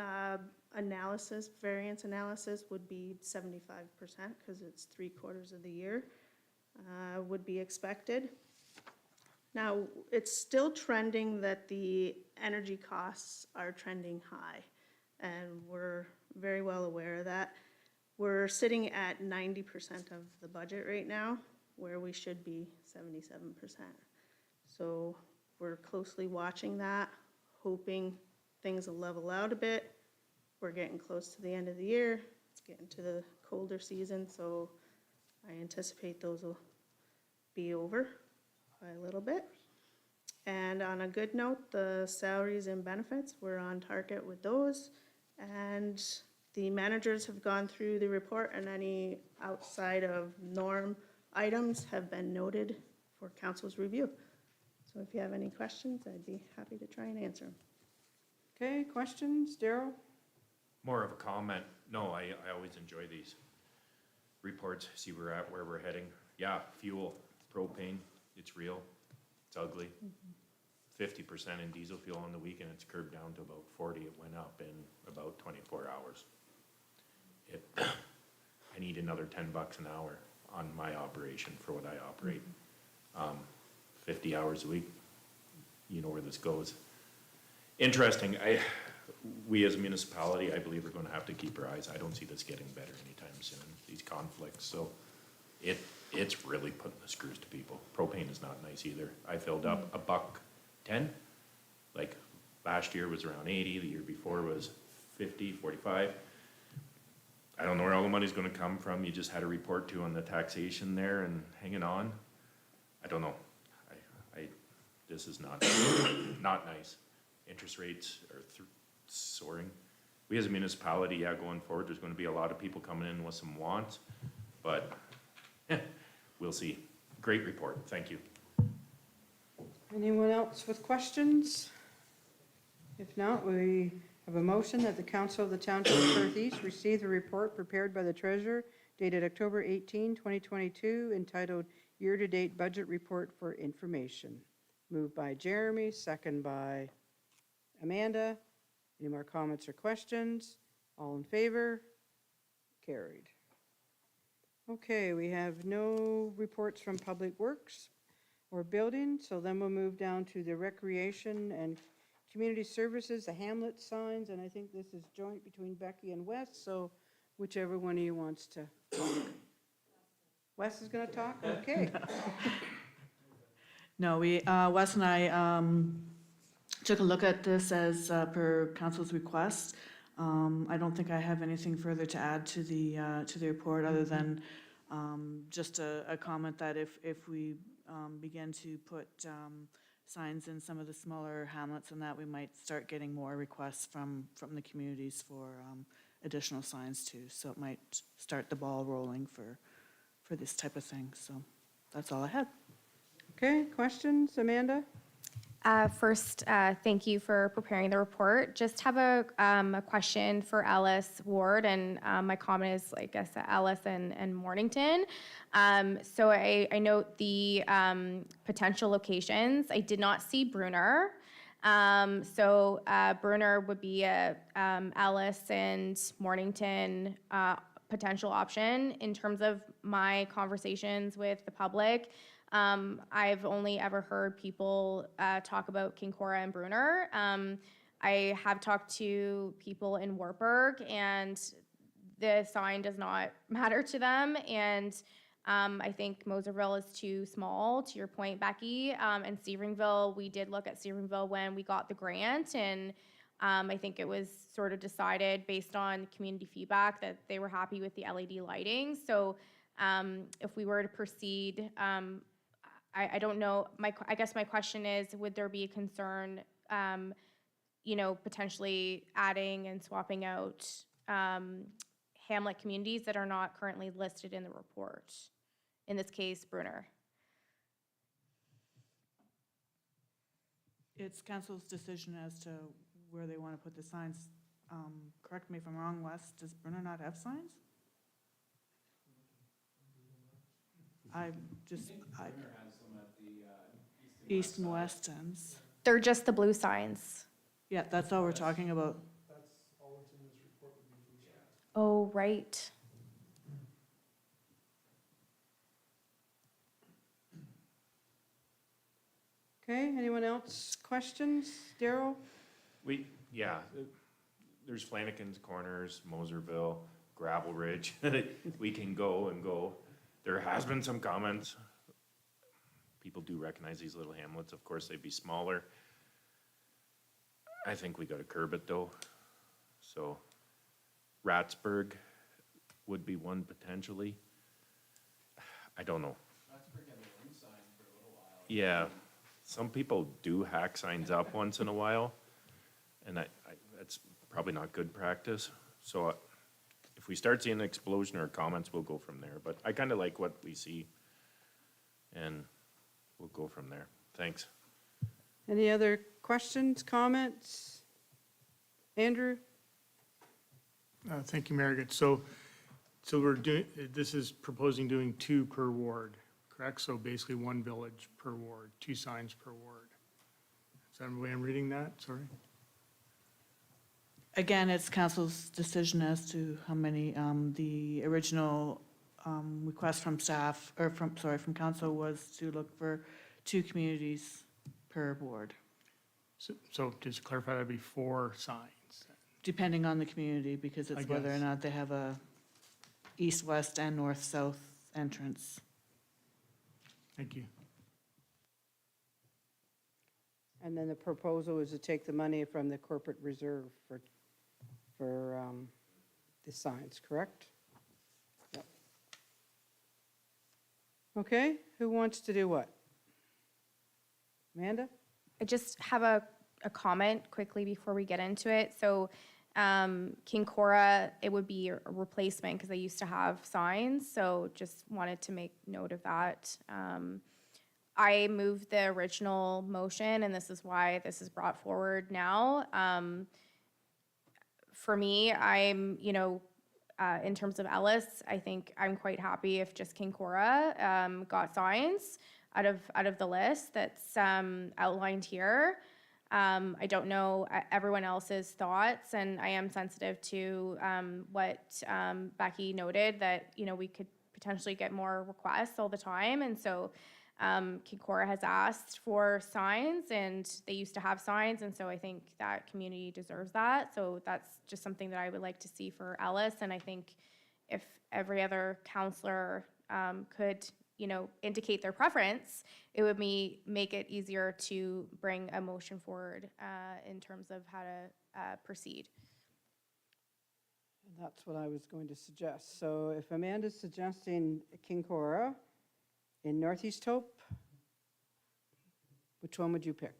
analysis, variance analysis would be 75%, because it's 3/4 of the year, would be expected. Now, it's still trending that the energy costs are trending high, and we're very well aware of that. We're sitting at 90% of the budget right now, where we should be 77%. So we're closely watching that, hoping things will level out a bit. We're getting close to the end of the year. It's getting to the colder season, so I anticipate those will be over by a little bit. And on a good note, the salaries and benefits, we're on target with those. And the managers have gone through the report, and any outside of norm items have been noted for council's review. So if you have any questions, I'd be happy to try and answer them. Okay, questions? Daryl? More of a comment. No, I always enjoy these reports, see where we're heading. Yeah, fuel, propane, it's real, it's ugly. 50% in diesel fuel on the weekend, it's curbed down to about 40. It went up in about 24 hours. I need another $10 an hour on my operation for what I operate. 50 hours a week, you know where this goes. Interesting, we as a municipality, I believe, are gonna have to keep our eyes. I don't see this getting better anytime soon, these conflicts, so it's really putting the screws to people. Propane is not nice either. I filled up $1.10, like last year was around 80, the year before was 50, 45. I don't know where all the money's gonna come from. You just had a report too on the taxation there and hanging on. I don't know. This is not nice. Interest rates are soaring. We as a municipality, yeah, going forward, there's gonna be a lot of people coming in with some wants, but we'll see. Great report, thank you. Anyone else with questions? If not, we have a motion that the Council of the Township of Perth East receive the report prepared by the treasurer dated October 18, 2022, entitled Year-to-Date Budget Report for Information. Moved by Jeremy, second by Amanda. Any more comments or questions? All in favor? Carried. Okay, we have no reports from Public Works or Building, so then we'll move down to the Recreation and Community Services, the Hamlet signs, and I think this is joint between Becky and Wes, so whichever one of you wants to talk. Wes is gonna talk? Okay. No, Wes and I took a look at this as per council's request. I don't think I have anything further to add to the report, other than just a comment that if we begin to put signs in some of the smaller hamlets and that, we might start getting more requests from the communities for additional signs too. So it might start the ball rolling for this type of thing. So that's all I had. Okay, questions, Amanda? First, thank you for preparing the report. Just have a question for Ellis Ward, and my comment is, I guess, Ellis and Mornington. So I note the potential locations. I did not see Brunner. So Brunner would be a Ellis and Mornington potential option. In terms of my conversations with the public, I've only ever heard people talk about Kincora and Brunner. I have talked to people in Wartburg, and the sign does not matter to them. And I think Moserville is too small, to your point, Becky. And Sebringville, we did look at Sebringville when we got the grant, and I think it was sort of decided based on community feedback that they were happy with the LED lighting. So if we were to proceed, I don't know, I guess my question is, would there be a concern, potentially adding and swapping out hamlet communities that are not currently listed in the report? In this case, Brunner. It's council's decision as to where they want to put the signs. Correct me if I'm wrong, Wes, does Brunner not have signs? East and west ends. They're just the blue signs. Yeah, that's all we're talking about. Oh, right. Okay, anyone else? Questions? Daryl? There's Flanagan's Corners, Moserville, Gravel Ridge. We can go and go. There has been some comments. People do recognize these little hamlets. Of course, they'd be smaller. I think we gotta curb it though. So Ratsburg would be one potentially. I don't know. Yeah, some people do hack signs up once in a while, and that's probably not good practice. So if we start seeing an explosion or comments, we'll go from there. But I kind of like what we see, and we'll go from there. Thanks. Any other questions, comments? Andrew? Thank you, Marigat. So we're doing, this is proposing doing 2 per ward, correct? So basically 1 village per ward, 2 signs per ward. Is that the way I'm reading that? Sorry. Again, it's council's decision as to how many, the original request from staff, or from council was to look for 2 communities per ward, So just to clarify, that'd be 4 signs. depending on the community, because I it's whether or guess. not they have a east, west, and north-south entrance. Thank you. And then the proposal is to take the money from the corporate reserve for the signs, correct? Yep. Okay, who wants to do what? Amanda? I just have a comment quickly before we get into it. So Kincora, it would be a replacement because they used to have signs. So just wanted to make note of that. I moved the original motion, and this is why this is brought forward now. For me, I'm, in terms of Ellis, I think I'm quite happy if just Kincora got signs out of the list that's outlined here. I don't know everyone else's thoughts, and I am sensitive to what Becky noted, that, we could potentially get more requests all the time. And so Kincora has asked for signs, and they used to have signs, and so I think that community deserves that. So that's just something that I would like to see for Ellis, and I think if every other counselor could, indicate their preference, it would make it easier to bring a motion forward in terms of how to proceed. That's what I was going to suggest. So if Amanda's suggesting Kincora in Northeast Hope, which one would you pick?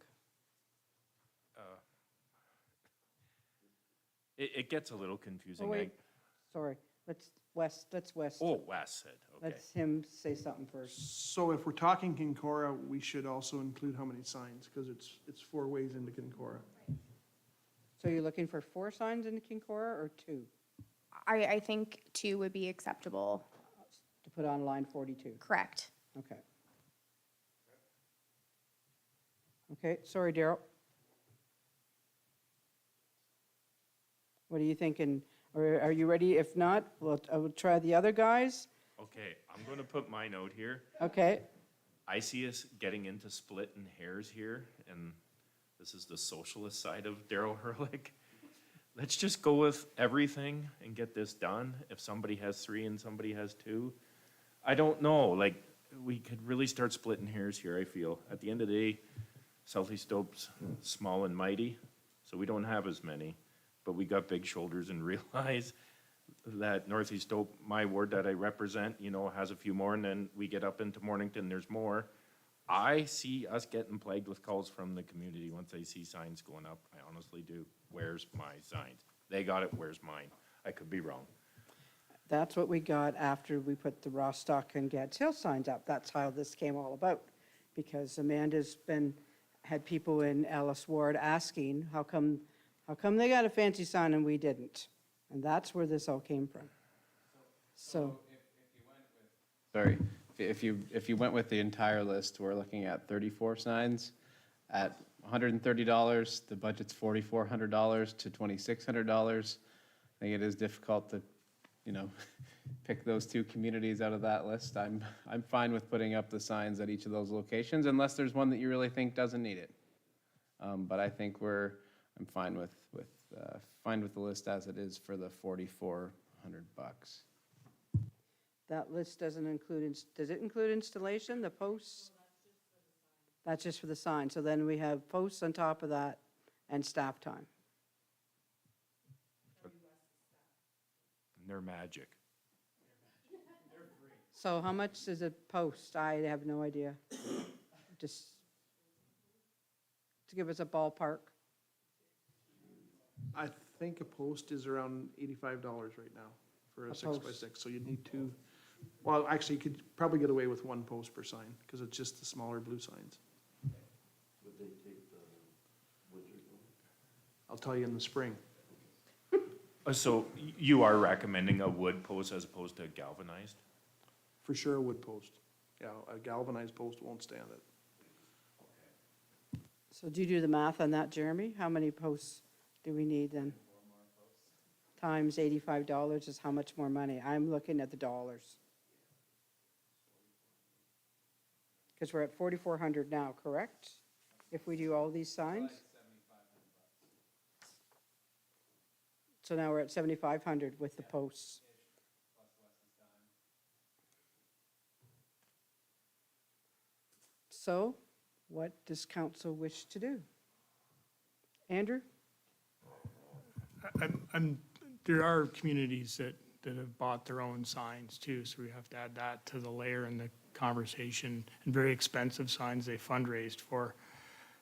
It gets a little confusing. Oh, wait, sorry. Let's West. Oh, Wes said, okay. Let's him say something first. So if we're talking Kinkora, we should also include how many signs, because it's 4 ways into Kinkora. So you're looking for 4 signs in Kinkora or 2 I think 2 would be acceptable. to put on line 42? Correct. Okay. Okay, sorry, Daryl. What are you thinking? Or are you ready? If not, I will try the other guys. Okay, I'm gonna put my note here. Okay, I see us getting into splitting hairs here, and this is the socialist side of Daryl Hurlick. Let's just go with everything and get this done. If somebody has 3 and somebody has 2, I don't know, like, we could really start splitting hairs here, I feel. At the end of the day, Southeast Dope's small and mighty, so we don't have as many, but we got big shoulders and realize that Northeast Dope, my ward that I represent, you know, has a few more, and then we get up into Mornington, there's more. I see us getting plagued with calls from the community once I see signs going up. I honestly do. Where's my signs? They got it, where's mine? I could be wrong. that's what we got after we put the Rostock and Gads Hill signs up. That's how this came all about. Because Amanda's had people in Ellis Ward asking, how come they got a fancy sign and we didn't? And that's where this all came from. So, Sorry, if you went with the entire list, we're looking at 34 signs at $130. The budget's $4,400 to $2,600. I think it is difficult to, pick those 2 communities out of that list. I'm fine with putting up the signs at each of those locations, unless there's one that you really think doesn't need it. But I think I'm fine with the list as it is for the $4,400. that list doesn't include, does it include installation, the posts? That's just for the sign. So then we have posts on top of that and staff time. And they're magic. So how much is a post? I have no idea. Just to give us a ballpark. I think a post is around $85 right now for a A 6 by post. 6, so you'd need 2. Well, actually, you could probably get away with 1 post per sign, because it's just the smaller blue signs. Would they take the wood you're going? I'll tell you in the spring. So you are recommending a wood post as opposed to galvanized? For sure a wood post. Yeah, a galvanized post won't stand it. So do you do the math on that, Jeremy? How many posts do we need then? Times $85 is how much more money? I'm looking at the dollars. Because we're at 4,400 now, correct? If we do all these signs? So now we're at 7,500 with the posts. So what does council wish to do? Andrew? There are communities that have bought their own signs too, so we have to add that to the layer in the conversation. And very expensive signs they fundraised for.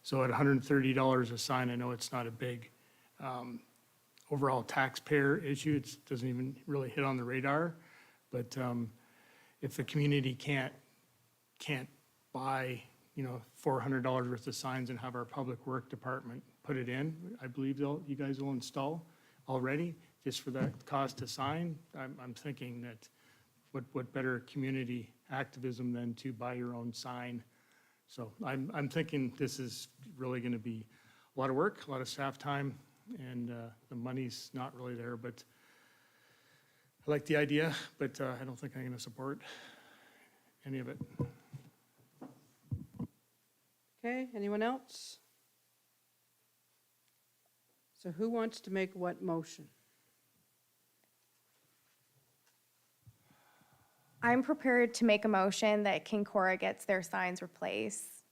So at $130 a sign, I know it's not a big overall taxpayer issue. It doesn't even really hit on the radar. But if the community can't buy, $400 worth of signs and have our public work department put it in, I believe you guys will install already, just for that cost to sign. I'm thinking that what better community activism than to buy your own sign. So I'm thinking this is really gonna be a lot of work, a lot of staff time, and the money's not really there, but I like the idea, but I don't think I'm gonna support any of it. Okay, anyone else? So who wants to make what motion? I'm prepared to make a motion that Kinkora gets their signs replaced.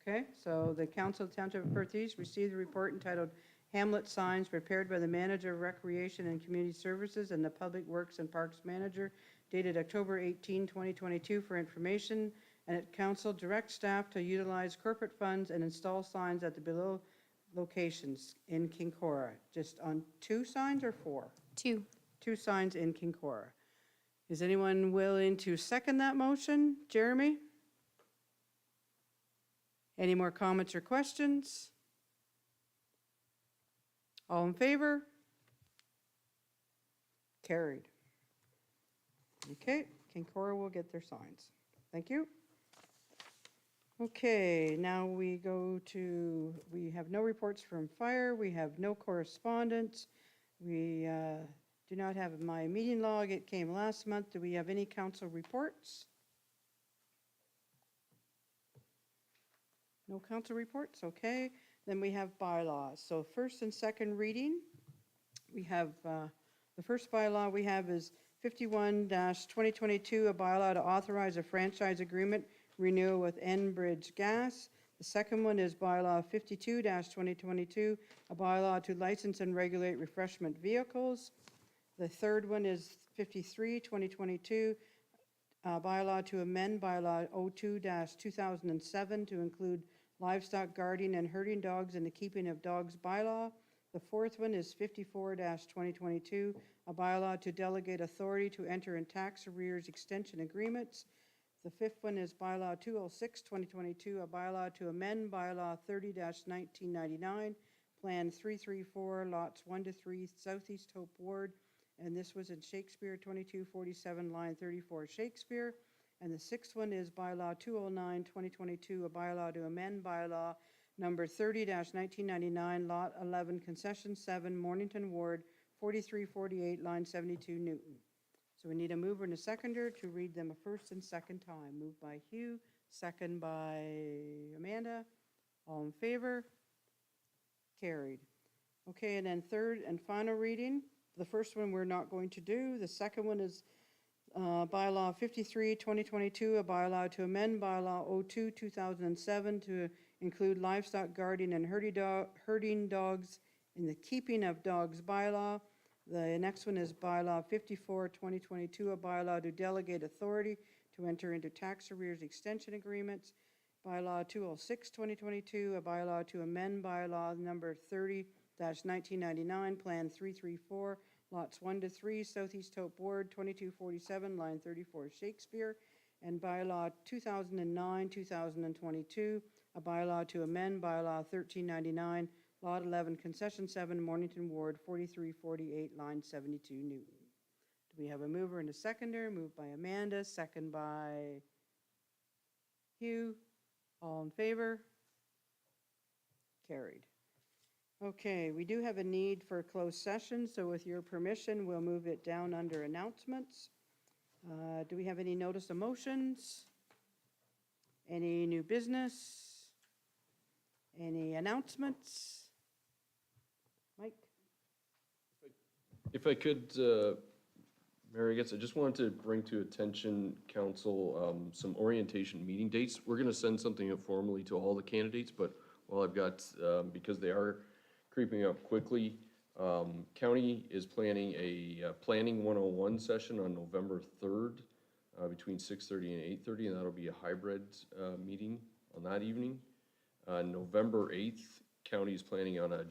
Okay, so the Council of the Township of Perth East received a report entitled Hamlet Signs prepared by the Manager of Recreation and Community Services and the Public Works and Parks Manager dated October 18, 2022 for information, and at council direct staff to utilize corporate funds and install signs at the below locations in Kinkora. Just on 2 signs or 4? 2. 2 signs in Kinkora. Is anyone willing to second that motion? Jeremy? Any more comments or questions? All in favor? Carried. Okay, Kinkora will get their signs. Thank you. Okay, now we have no reports from fire, we have no correspondence, we do not have my meeting log, it came last month. Do we have any council reports? No council reports, okay. Then we have bylaws. So first and second reading, we have, the first bylaw we have is 51-2022, a bylaw to authorize a franchise agreement renewal with Enbridge Gas. The second one is bylaw 52-2022, a bylaw to license and regulate refreshment vehicles. The third one is 53-2022, bylaw to amend bylaw 02-2007 to include livestock guarding and herding dogs in the keeping of dogs bylaw. The fourth one is 54-2022, a bylaw to delegate authority to enter in tax arrears extension agreements. The fifth one is bylaw 206-2022, a bylaw to amend bylaw 30-1999, plan 334, lots 1 to 3, Southeast Hope Ward. And this was in Shakespeare 2247, line 34, Shakespeare. And the sixth one is bylaw 209-2022, a bylaw to amend bylaw number 30-1999, lot 11, concession 7, Mornington Ward, 4348, line 72, Newton. So we need a mover and a seconder to read them a first and second time. Moved by Hugh, second by Amanda. All in favor? Carried. Okay, and then third and final reading. The first one we're not going to do. The second one is bylaw 53-2022, a bylaw to amend bylaw 02-2007 to include livestock guarding and herding dogs in the keeping of dogs bylaw. The next one is bylaw 54-2022, a bylaw to delegate authority to enter into tax arrears extension agreements. Bylaw 206-2022, a bylaw to amend bylaw number 30-1999, plan 334, lots 1 to 3, Southeast Hope Ward, 2247, line 34, Shakespeare. And bylaw 2009-2022, a bylaw to amend bylaw 1399, lot 11, concession 7, Mornington Ward, 4348, line 72, Newton. Do we have a mover and a seconder? Moved by Amanda, second by Hugh. All in favor? Carried. Okay, we do have a need for a closed session, so with your permission, we'll move it down under announcements. Do we have any notice of motions? Any new business? Any announcements? Mike? If I could, Mayor, I guess I just wanted to bring to attention, council, some orientation meeting dates. We're going to send something up formally to all the candidates, but while I've got, because they are creeping up quickly, county is planning a Planning 101 session on November 3rd between 6:30 and 8:30, and that'll be a hybrid meeting on that evening. November 8th, county is planning on a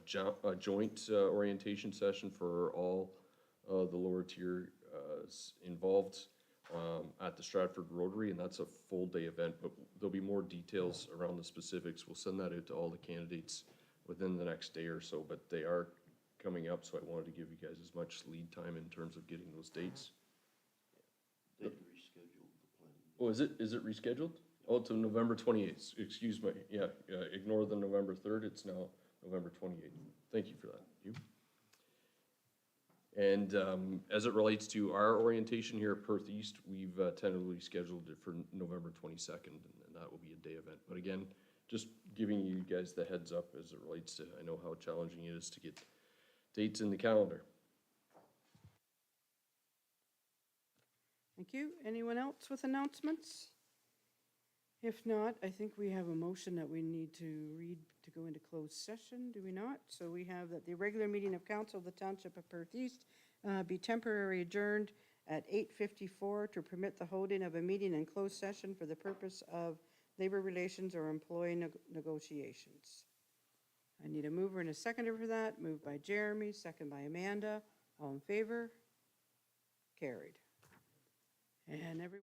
joint orientation session for all the lower tier involved at the Stratford Rotary, and that's a full day event, but there'll be more details around the specifics. We'll send that out to all the candidates within the next day or so, but they are coming up, so I wanted to give you guys as much lead time in terms of getting those dates. They've rescheduled the plan. Oh, is it rescheduled? Oh, to November 28th, excuse me, yeah, ignore the November 3rd, it's now November 28th. Thank you for that, you. And as it relates to our orientation here at Perth East, we've tentatively scheduled it for November 22nd, and that will be a day event. But again, just giving you guys the heads up as it relates to, I know how challenging it is to get dates in the calendar. Thank you. Anyone else with announcements? If not, I think we have a motion that we need to read to go into closed session, do we not? So we have that the regular meeting of council of the Township of Perth East be temporarily adjourned at 8:54 to permit the holding of a meeting in closed session for the purpose of labor relations or employee negotiations. I need a mover and a seconder for that. Moved by Jeremy, second by Amanda. All in favor? Carried. And every.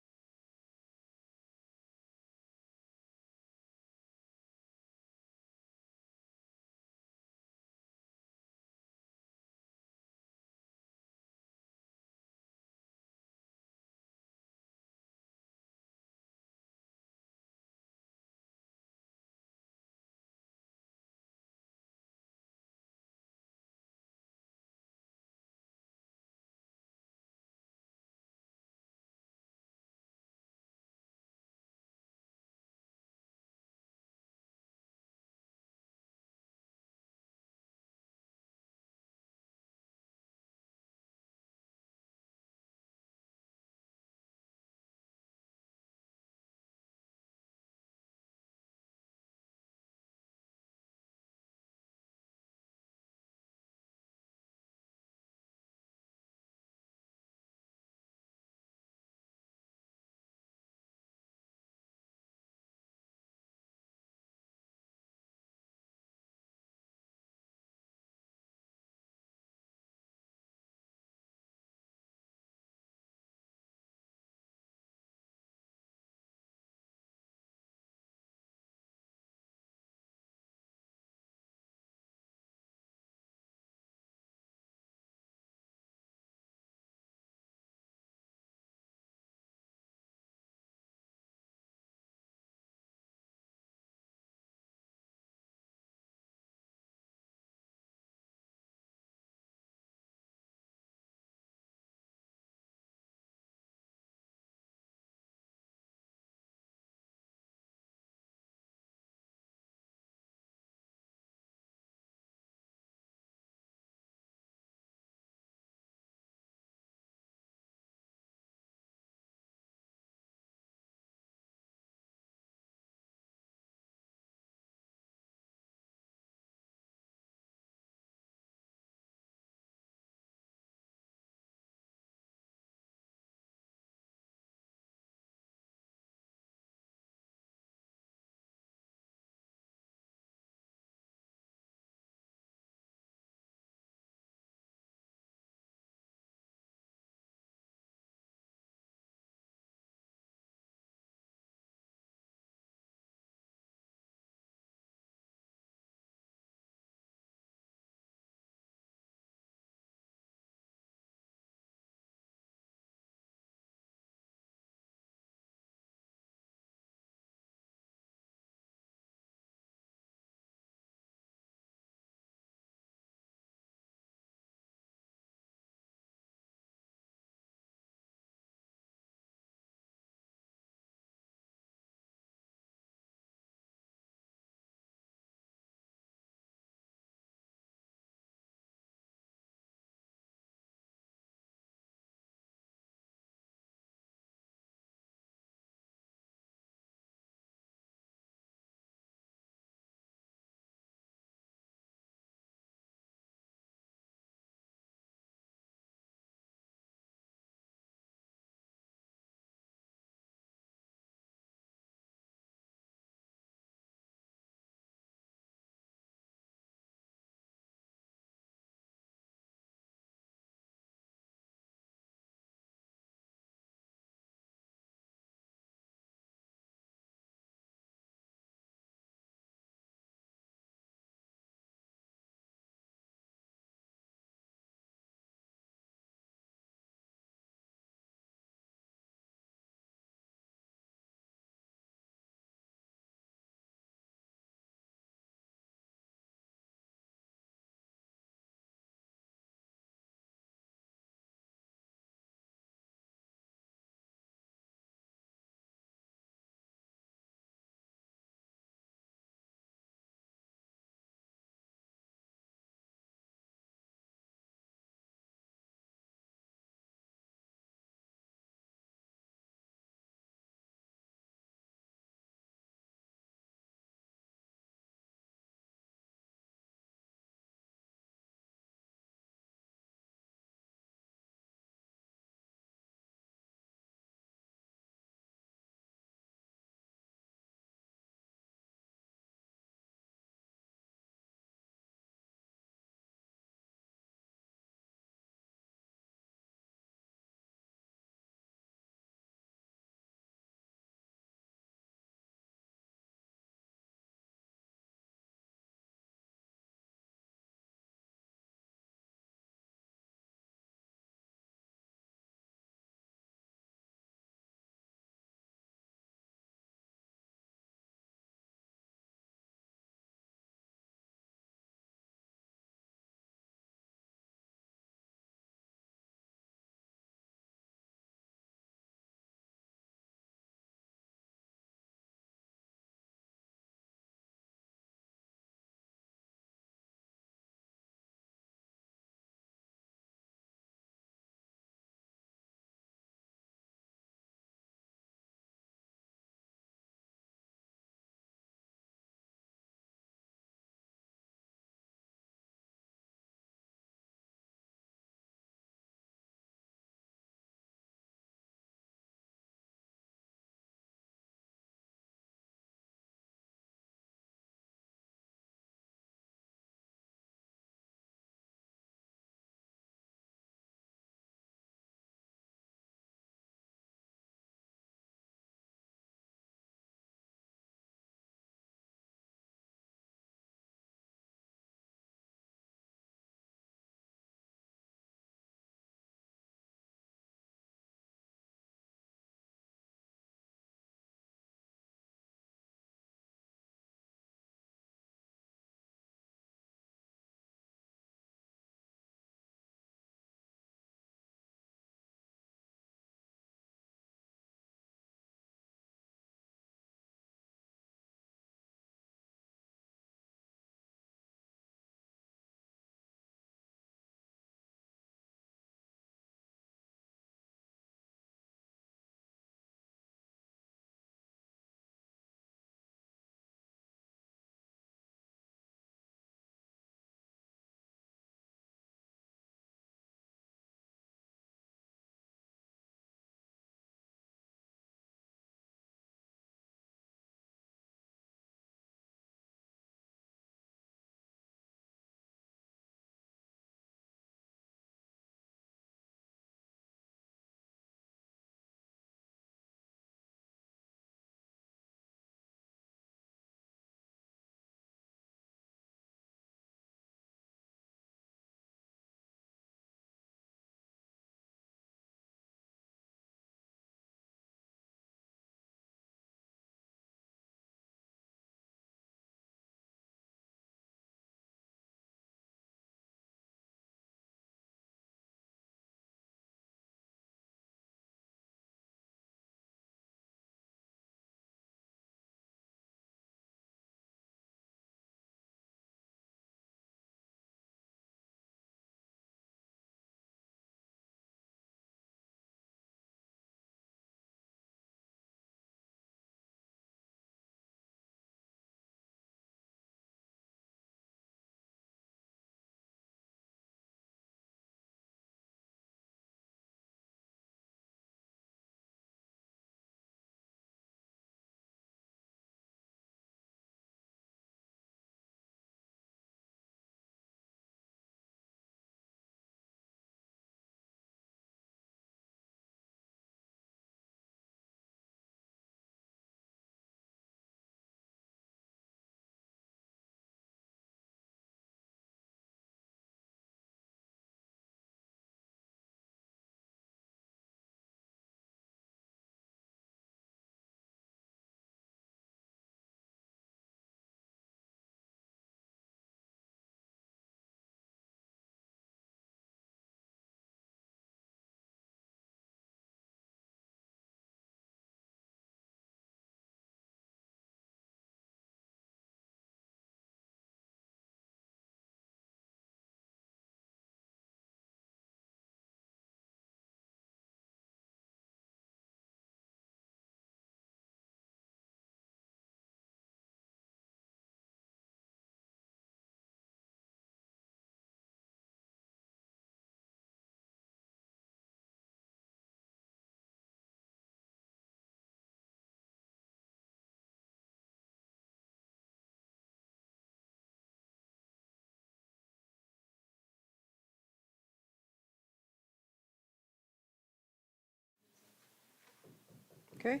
Okay.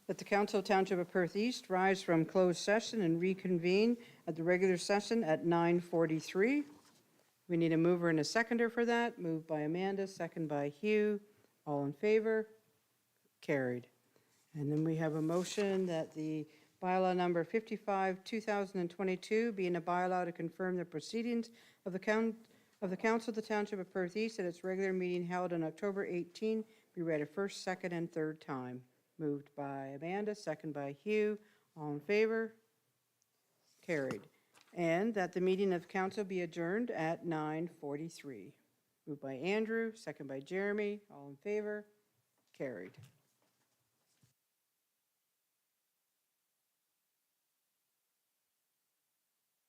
That the Council of Township of Perth East rise from closed session and reconvene at the regular session at 9:43. We need a mover and a seconder for that. Moved by Amanda, second by Hugh. All in favor? Carried. And then we have a motion that the bylaw number 55, 2022, being a bylaw to confirm the proceedings of the Council of the Township of Perth East at its regular meeting held on October 18, be read a first, second, and third time. Moved by Amanda, second by Hugh. All in favor? Carried. And that the meeting of council be adjourned at 9:43. Moved by Andrew, second by Jeremy. All in favor? Carried.